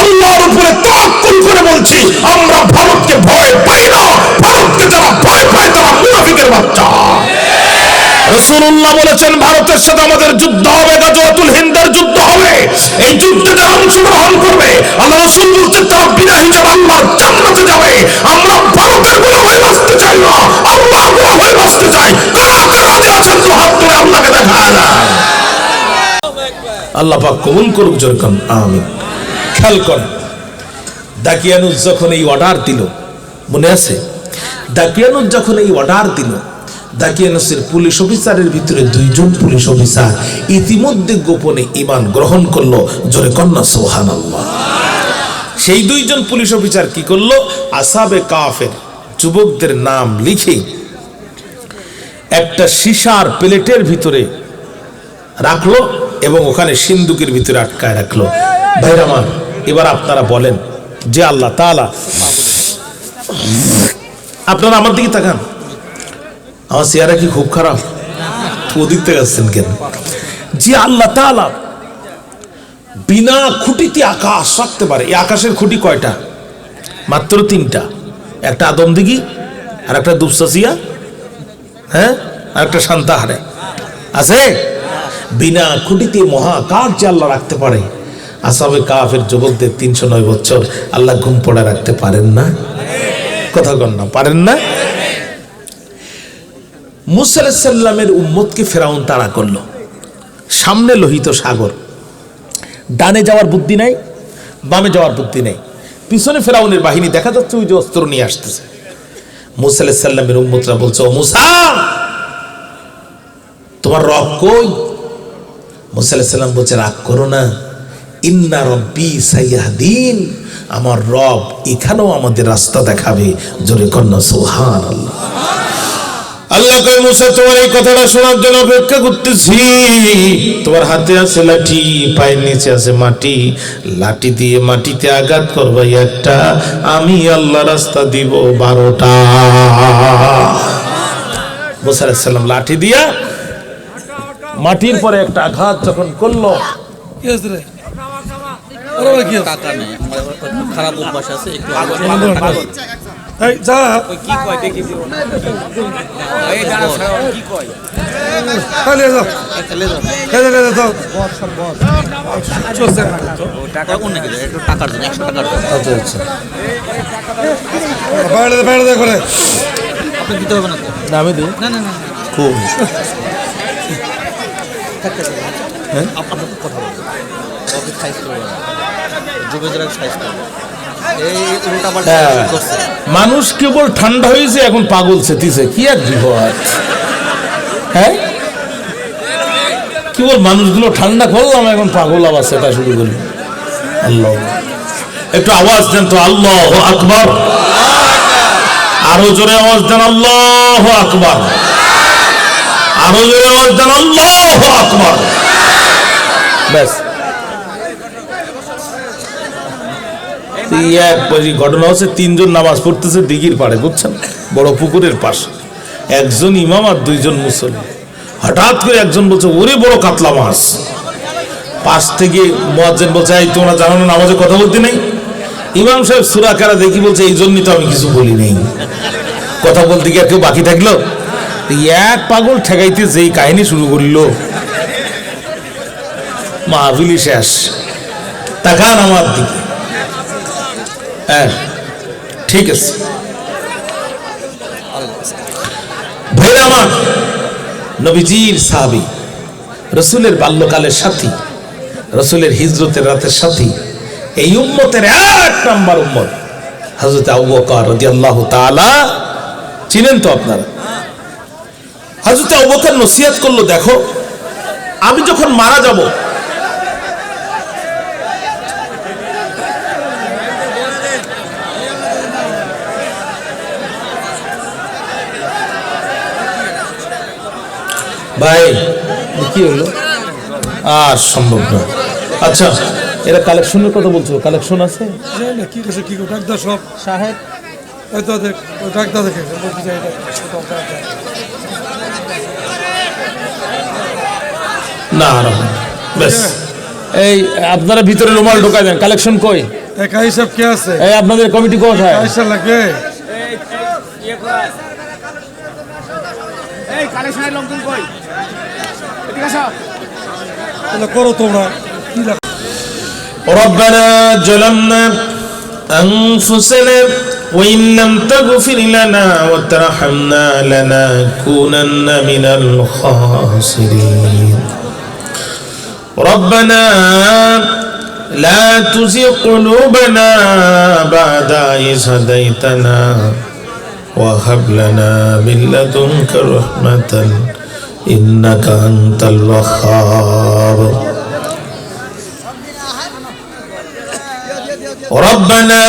আল্লাহর উপরে তাওয়াক্কুল করে বলছি, আমরা ভারতকে ভয় পাই না। ভারতকে যারা ভয় পায় তারা মুনাফিকের বাচ্চা। রাসূলুল্লাহ বলেছেন ভারতের সাথে আমাদের যুদ্ধ হবে, গাজওয়াতুল হিন্দের যুদ্ধ হবে। এই যুদ্ধে যারা অংশগ্রহণ করবে, আল্লাহ রাসূল বলছেন তারা বিনা হিসাবে আল্লাহর জান্নাতে যাবে। আমরা ভারতের গোলাম হয়ে বাঁচতে চাই না, আল্লাহর গোলাম হয়ে বাঁচতে চাই। কারা কারা রাজি আছেন তো হাত তুলে আল্লাহকে দেখা যায়। আল্লাহ পাক কবুল করুক, যেরকম আমিন। খেয়াল করেন, দাকিয়ানুস যখন এই অর্ডার দিল, মনে আছে দাকিয়ানুস যখন এই অর্ডার দিল, দাকিয়ানুসের পুলিশ অফিসারের ভিতরে 2 জন পুলিশ অফিসার ইতিমধ্যে গোপনে ঈমান গ্রহণ করলো, জোরে কন্যা সুবহানাল্লাহ। সেই 2 জন পুলিশ অফিসার কি করলো, আসহাবে কাফের যুবকদের নাম লিখে একটা সীসার প্লেটের ভিতরে রাখলো এবং ওখানে সিন্দুকের ভিতরে আটকায় রাখলো। ভাইরা আমার, এবার আপনারা বলেন যে আল্লাহ তাআলা, আপনারা আমার দিকে তাকান, আমার চেহারা কি খুব খারাপ? ওদিক থেকে আসছেন কেন? যে আল্লাহ তাআলা বিনা খুঁটিতে আকাশ রাখতে পারে। এই আকাশের খুঁটি কয়টা? মাত্র 3টা। একটা আদমদিঘি, আর একটা দুপসাসিয়া, হ্যাঁ, আর একটা শান্তাহারে আছে। বিনা খুঁটিতে মহাকাশ যে আল্লাহ রাখতে পারে, আসহাবে কাফের যুবকদের 309 বছর আল্লাহ ঘুম পড়া রাখতে পারেন না? কথা কন না, পারেন না? মুসা আলাইহিস সালামের উম্মতকে ফেরাউন তাড়া করলো, সামনে লোহিত সাগর, ডানে যাওয়ার বুদ্ধি নাই, বামে যাওয়ার বুদ্ধি নাই, পিছনে ফেরাউনের বাহিনী দেখা যাচ্ছে ওই যে অস্ত্র নিয়ে আসতেছে। মুসা আলাইহিস সালামের উম্মতরা বলছে, ও মুসা, তোমার রব কই? মুসা আলাইহিস সালাম বলছে, রাগ করো না, ইন্না রব্বি সাইয়াহদিন, আমার রব এখানেও আমাদের রাস্তা দেখাবে, জোরে কন্যা সুবহানাল্লাহ। আল্লাহ কয়, মুসা তোমার এই কথাটা শোনার জন্য অপেক্ষা করতেছি। তোমার হাতে আছে লাঠি, পায়ের নিচে আছে মাটি, লাঠি দিয়ে মাটিতে আঘাত করবে একটা, আমি আল্লাহ রাস্তা দিব 12টা। মুসা আলাইহিস সালাম লাঠি দিয়া মাটির পরে একটা আঘাত যখন করলো, কি আছে রে? আরে ভাই, কি আছে? টাকা নেই, আমার খারাপ অভ্যাস আছে, একটু এই যা, কি কয় দেখি এই জানা ছাড়া কি কয় খালি যাও, খেলে যাও। খেলে খেলে যাও। চলছে ও টাকা কোন নাকি একটু টাকার জন্য 100 টাকার জন্য আচ্ছা আচ্ছা, বাইরে বাইরে দে করে। আপনি দিতে হবে না তো? আমি দিই না না না, খুব আপনার কথা বলুন, অফিস সাইজ করবে না, যুবকরা সাইজ করবে, এই উল্টা পাল্টা করছে। মানুষ কেবল ঠান্ডা হয়েছে, এখন পাগল সেতিছে, কি এক বিপদ! হ্যাঁ, কেবল মানুষগুলো ঠান্ডা করলাম, এখন পাগল আবার সেটা শুরু করল। আল্লাহ, একটু আওয়াজ দেন তো, আল্লাহু আকবার। আরো জোরে আওয়াজ দেন, আল্লাহু আকবার। আরো জোরে আওয়াজ দেন, আল্লাহু আকবার। ব্যাস, ঘটনা হচ্ছে 3 জন নামাজ পড়তেছে দিঘির পাড়ে, বুঝছেন, বড় পুকুরের পাশে। একজন ইমাম আর 2 জন মুসল্লি। হঠাৎ করে একজন বলছে, ওরে বড় কাতলা মাছ। পাশ থেকে মুয়াজ্জিন বলছে, এই তোমরা জানো না নামাজে কথা বলতে নেই? ইমাম সাহেব সূরা কারা দেখি বলছে, এই জন্যই তো আমি কিছু বলি নেই। কথা বলতে গিয়ে কেউ বাকি থাকলো? এক পাগল ঠেকাইতে যেই কাহিনী শুরু করলো, মাহফিলি শেষ। তাকান আমার দিকে। হ্যাঁ, ঠিক আছে ভাইরা আমার, নবীজির সাহাবী, রাসূলের বাল্যকালের সাথী, রাসূলের হিজরতের রাতের সাথী, এই উম্মতের 1 নাম্বার উম্মত হযরত আবু বকর রাদিয়াল্লাহু তাআলা। চিনেন তো আপনারা? হযরত আবু বকর নসিহত করলো, দেখো আমি যখন মারা যাব, ভাই কি হলো, আর সম্ভব না। আচ্ছা, এরা কালেকশনের কথা বলছো, কালেকশন আছে? কি করছে, কি করে ডাক্তার সব সাহেব এই তো দেখ, ডাক্তার দেখে বলতে চাই এটা না না, বেশ। এই আপনারা ভিতরে রুমাল ঢোকায় দেন, কালেকশন কই? একা হিসাব কে আছে? এই আপনাদের কমিটি কোথায়? পয়সা লাগবে। এই কালেকশনের লোকজন কই? ঠিক আছে, তাহলে করো তোমরা। কি লাগ ربنا ظلمنا أنفسنا وإن لم تغفر لنا وترحمنا لنكونن من الخاسرين ربنا لا تزغ قلوبنا بعد إذ هديتنا وهب لنا من لدنك رحمة إنك أنت الوهاب ربنا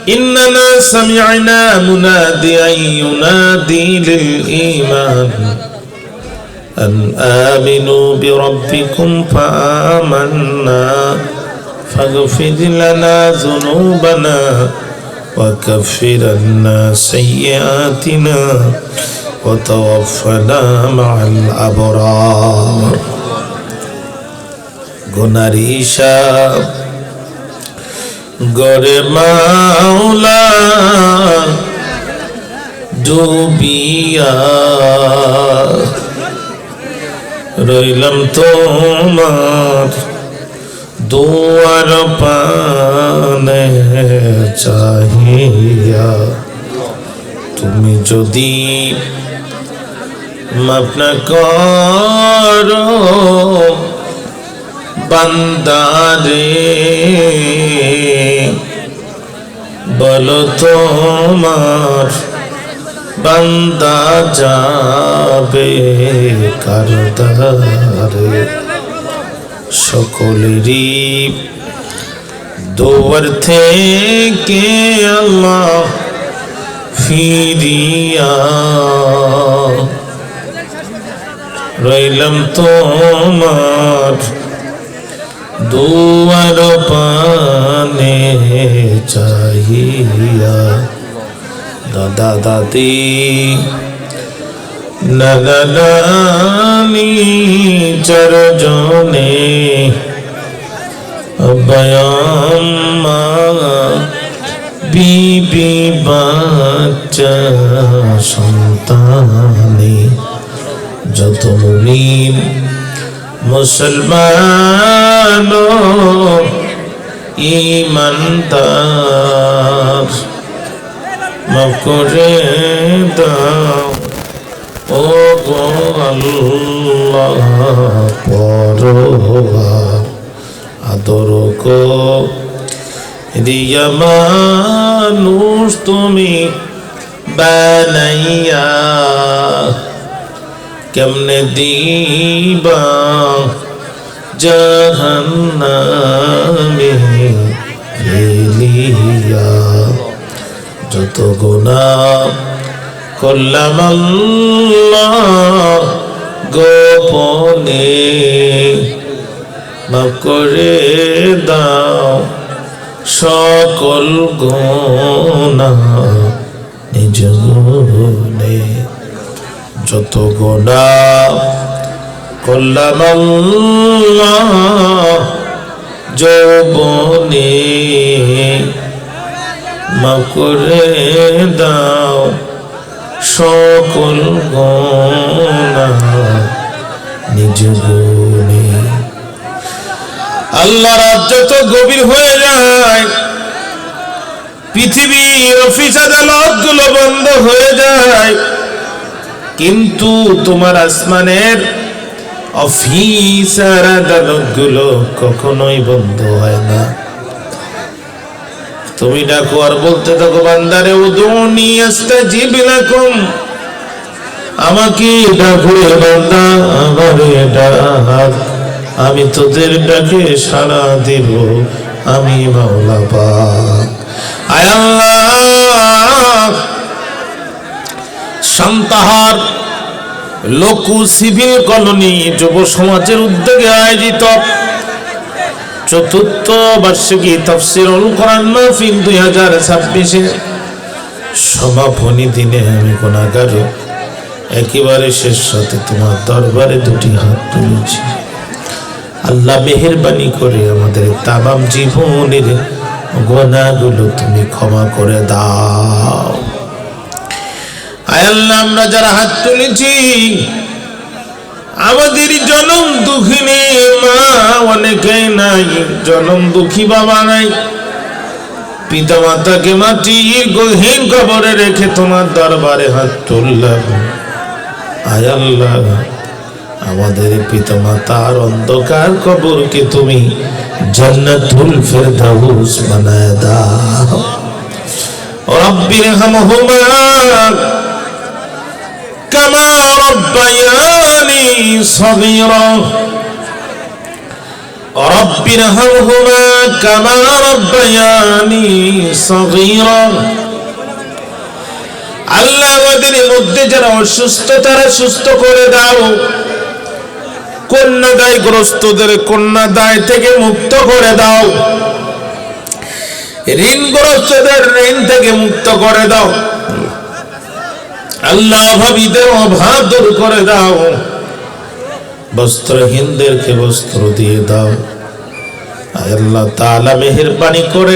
إننا سمعنا مناديا ينادي للإيمان أن آمنوا بربكم فآمنا فاغفر لنا ذنوبنا وكفر عنا سيئاتنا وتوفنا مع الأبرار গুনারিশা গরে মাওলা ডুবিয়া রইলাম তোমার দুয়ার পানে চাহিয়া তুমি যদি মাফ না করো বান্দারে বলো তোমার বান্দা যাবে কারদারে সকলেরই দুয়ার থেকে আল্লাহ ফিরিয়া রইলাম তোমার দুয়ার পানে চাহিয়া দাদা দাদি নানা নানি চারজনে আব্বায়াম্মা বিবি বাচ্চা সন্তানে যত মুমিন মুসলমান ঈমানদার মাফ করে দাও ও গো আল্লাহ পরোয়ার আদর কো রিয়া মানুষ তুমি বানাইয়া কেমনে দিবা জাহান্নামে ফেলিয়া যত গুনাহ করলাম আল্লাহ গোপনে মাফ করে দাও সকল গুনাহ নিজ গুণে যত গুনাহ করলাম আল্লাহ যৌবনে মাফ করে দাও সকল গুনাহ নিজ গুণে আল্লাহ রাত যত গভীর হয়ে যায় পৃথিবীর অফিস আদালত গুলো বন্ধ হয়ে যায় কিন্তু তোমার আসমানের অফিস আর আদালত গুলো কখনোই বন্ধ হয় না তুমি ডাকো আর বলতে থাকো বান্দারে উদুনি আস্তাজিব লাকুম আমাকে ডাকো বান্দা আমারে ডাক আমি তোদের ডাকে সাড়া দেব আমি মাওলা পাক আয় আল্লাহ সান্তাহার লোকু সিভিল কলোনি যুব সমাজের উদ্যোগে আয়োজিত চতুর্থ বার্ষিকী তাফসীরুল কোরআন মাহফিল 2026 সমাপনী দিনে আমি গুনাহগার একেবারে শেষ সাথে তোমার দরবারে দুটি হাত তুলেছি আল্লাহ মেহেরবানি করে আমাদের তামাম জীবনের গুনাহগুলো তুমি ক্ষমা করে দাও আয় আল্লাহ আমরা যারা হাত তুলেছি আমাদের জনম দুঃখিনী মা অনেকেই নাই জনম দুঃখী বাবা নাই পিতা মাতাকে মাটির গহীন কবরে রেখে তোমার দরবারে হাত তুললাম আয় আল্লাহ আমাদের পিতামাতার অন্ধকার কবরকে তুমি জান্নাতুল ফেরদাউস বানায় দাও। রব্বিরহামহুমা কামা রাব্বায়ানি সগীরা রব্বিরহামহুমা কামা রাব্বায়ানি সগীরা। আল্লাহ আমাদের মধ্যে যারা অসুস্থ তারা সুস্থ করে দাও, কন্যাদায়গ্রস্তদের কন্যাদায় থেকে মুক্ত করে দাও, ঋণগ্রস্তদের ঋণ থেকে মুক্ত করে দাও। আল্লাহ অভাবীদের অভাব দূর করে দাও, বস্ত্রহীনদেরকে বস্ত্র দিয়ে দাও। আল্লাহ তাআলা মেহেরবানি করে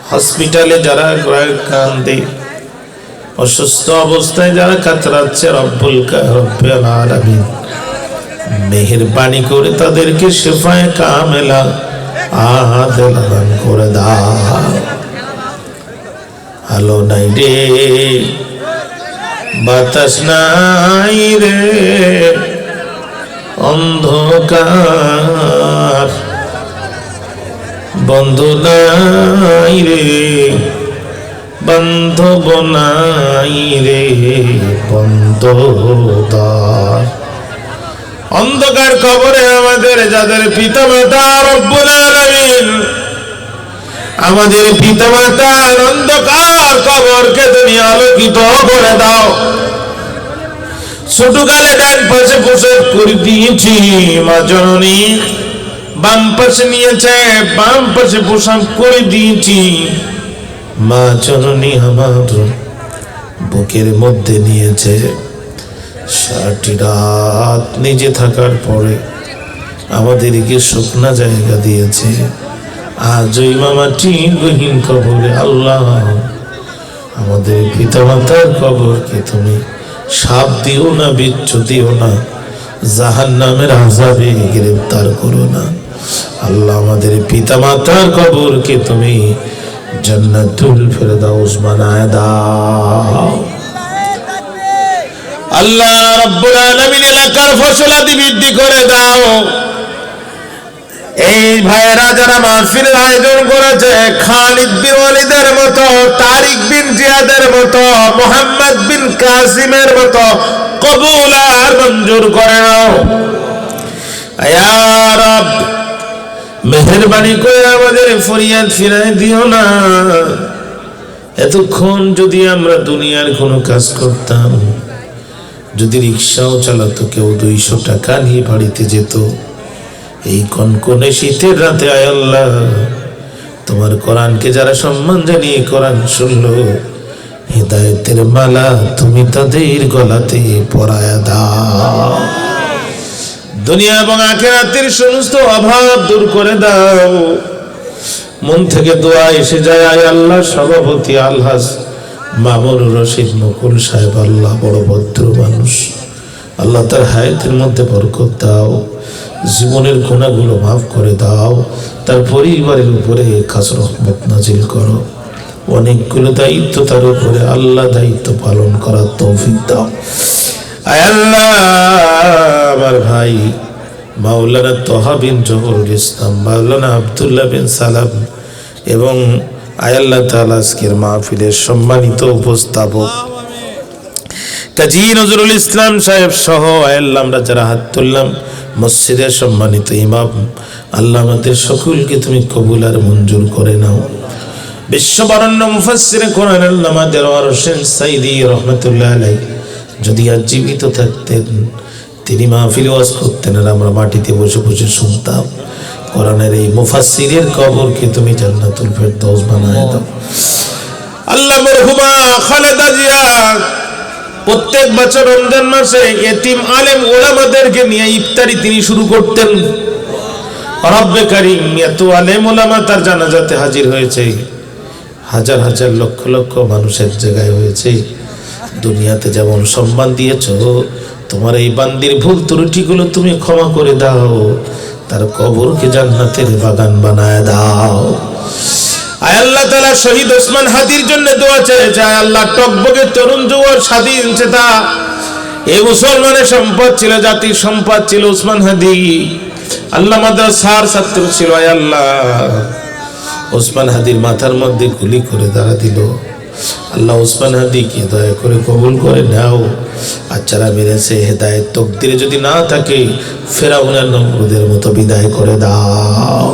হসপিটালে যারা কান্দে, অসুস্থ অবস্থায় যারা কাতরাচ্ছে, রব্বুল আলামিন মেহেরবানি করে তাদেরকে শিফায়ে কামেলা আদিল দান করে দাও। আলো নাই রে, বাতাস নাই রে, অন্ধকার বন্ধু নাই রে, বান্ধব নাই রে, বন্ধুদার। অন্ধকার কবরে আমাদের যাদের পিতামাতা রব্বুল আলামিন আমাদের পিতামাতার অন্ধকার কবরকে তুমি আলোকিত করে দাও। ছোটকালে ডান পাশে প্রসব করে দিয়েছি মা জননী, বাম পাশে নিয়েছে, বাম পাশে প্রসব করে দিয়েছি মা জননী, আমার বুকের মধ্যে নিয়েছে। 60টি রাত নিজে থাকার পরে আমাদেরকে শুকনা জায়গা দিয়েছে। আজ ওই মামাটি গহীন কবরে আল্লাহ আমাদের পিতামাতার কবরকে তুমি সাপ দিও না, বিচ্ছু দিও না, জাহান্নামের আযাবে গ্রেফতার করো না। আল্লাহ আমাদের পিতামাতার কবরকে তুমি জান্নাতুল ফেরদাউস বানায় দাও। আল্লাহ রাব্বুল আলামিন এলাকার ফসলাদি বৃদ্ধি করে দাও। এই ভাইয়েরা যারা মাহফিলের আয়োজন করেছে, খালিদ বিন ওয়ালিদের মতো, তারিক বিন জিয়াদের মতো, মোহাম্মদ বিন কাসিমের মতো কবুল আর মঞ্জুর করে নাও। ইয়া রব, মেহেরবানি করে আমাদের ফরিয়াদ ফিরায় দিও না। এতক্ষণ যদি আমরা দুনিয়ার কোনো কাজ করতাম, যদি রিক্সাও চালাতো কেউ, 200 টাকা নিয়ে বাড়িতে যেত, এই কনকনে শীতের রাতে আয় আল্লাহ তোমার কোরআনকে যারা সম্মান জানিয়ে কোরআন শুনলো, হিদায়াতের মালা তুমি তাদের গলাতে পরায়া দাও। দুনিয়া এবং আখিরাতের সমস্ত অভাব দূর করে দাও। মন থেকে দোয়া এসে যায়, আয় আল্লাহ সভাপতি আলহাজ মামুনুর রশিদ মুকুল সাহেব, আল্লাহ বড় ভদ্র মানুষ, আল্লাহ তার হায়াতের মধ্যে বরকত দাও, জীবনের গুনাহগুলো মাফ করে দাও, তার পরিবারের উপরে খাস রহমত নাজিল করো। অনেকগুলো দায়িত্ব তার উপরে, আল্লাহ দায়িত্ব পালন করার তৌফিক দাও। আয় আল্লাহ আমার ভাই মাওলানা তোহা বিন জহুরুল ইসলাম, মাওলানা আব্দুল্লাহ বিন সালাম এবং আয় আল্লাহ তাআলা আজকের মাহফিলের সম্মানিত উপস্থাপক কাজী নজরুল ইসলাম সাহেব সহ আয় আল্লাহ আমরা যারা হাত তুললাম, মসজিদের সম্মানিত ইমাম, আল্লাহ আমাদের সকলকে তুমি কবুল আর মঞ্জুর করে নাও। বিশ্ববরেণ্য মুফাসসির কোরআন আল্লামা দেওয়ার হোসেন সাইদি রহমাতুল্লাহ আলাইহি যদি আজ জীবিত থাকতেন, তিনি মাহফিল ওয়াজ করতেন আর আমরা মাটিতে বসে বসে শুনতাম। কোরআনের এই মুফাসসিরের কবরকে তুমি জান্নাতুল ফেরদাউস বানায় দাও। আল্লাহ মরহুমা খালেদা জিয়া প্রত্যেক বছর রমজান মাসে এতিম আলেম ওলামাদেরকে নিয়ে ইফতারি তিনি শুরু করতেন। রব্বে কারীম, এত আলেম ওলামা তার জানাজাতে হাজির হয়েছে, হাজার হাজার লক্ষ লক্ষ মানুষের জায়গায় হয়েছে। দুনিয়াতে যেমন সম্মান দিয়েছো, তোমার এই বান্দির ভুল ত্রুটিগুলো তুমি ক্ষমা করে দাও, তার কবরকে জান্নাতের বাগান বানায় দাও। আয় আল্লাহ তাআলা শহীদ ওসমান হাদির জন্য দোয়া চেয়েছে, আয় আল্লাহ টকবগে তরুণ যুবক স্বাধীন চেতা এই মুসলমানের সম্পদ ছিল, জাতির সম্পদ ছিল ওসমান হাদি। আল্লাহ মাদ্রাসার ছাত্র ছিল। আয় আল্লাহ, ওসমান হাদির মাথার মধ্যে গুলি করে দাঁড়া দিল। আল্লাহ ওসমান হাদিকে দয়া করে কবুল করে নাও। আর যারা মেরেছে হেদায়েত তকদিরে যদি না থাকে, ফেরাউনের নমরুদের মতো বিদায় করে দাও।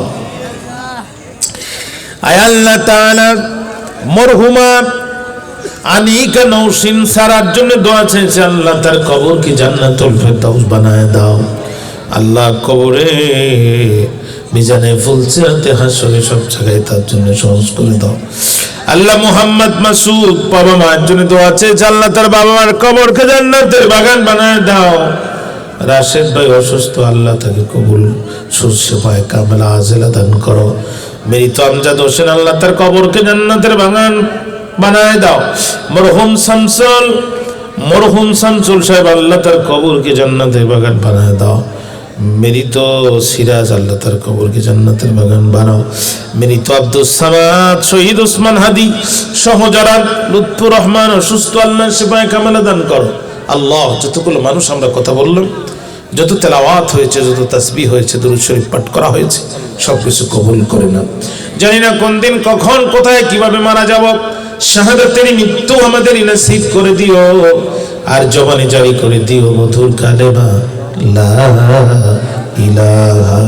আয় আল্লাহ তাআলা মরহুমা আনিকা নওশিন সারার জন্য দোয়া চাইছে। আল্লাহ তার কবরকে জান্নাতুল ফেরদাউস বানায় দাও। আল্লাহ কবরে, মিজানে ফুলসিরাতে, হাসরে সব জায়গায় তার জন্য সহজ করে দাও। আল্লাহ মুহাম্মদ মাসুদ বাবা মার জন্য দোয়া চাইছে। আল্লাহ তার বাবা মার কবরকে জান্নাতের বাগান বানায় দাও। রাশেদ ভাই অসুস্থ, আল্লাহ তাকে কবুল সুস্থ পায় কামেলা আজেলা দান করো। মৃত আমজাদ হোসেন, আল্লাহ তার কবরকে জান্নাতের বাগান বানায় দাও। মরহুম শামসুল সাহেব, আল্লাহ তার কবরকে জান্নাতের বাগান বানায় দাও। মৃত সিরাজ, আল্লাহ তার কবরকে জান্নাতের বাগান বানাও। মৃত আব্দুল সামাদ, শহীদ ওসমান হাদি সহ যারা লুৎফুর রহমান অসুস্থ, আল্লাহ সেবায় কামেলা দান করো। আল্লাহ যতগুলো মানুষ আমরা কথা বললাম, যত তেলাওয়াত হয়েছে, যত তাসবিহ হয়েছে, দুরূদ শরীফ পাঠ করা হয়েছে, সবকিছু কবুল করে নাও। জানি না কোন দিন, কখন, কোথায়, কিভাবে মারা যাব। শাহাদাতের মৃত্যু আমাদের নসিব করে দিও। আর জবানে জারি করে দিও মধুর কালেমা লা ইলাহা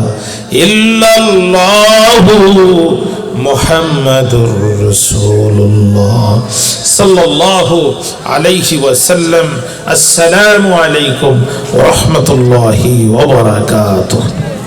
ইল্লাল্লাহু মুহাম্মাদুর রাসূলুল্লাহ সাল্লাল্লাহু আলাইহি ওয়াসাল্লাম। আসসালামু আলাইকুম ওয়া রাহমাতুল্লাহি ওয়া বারাকাতুহু।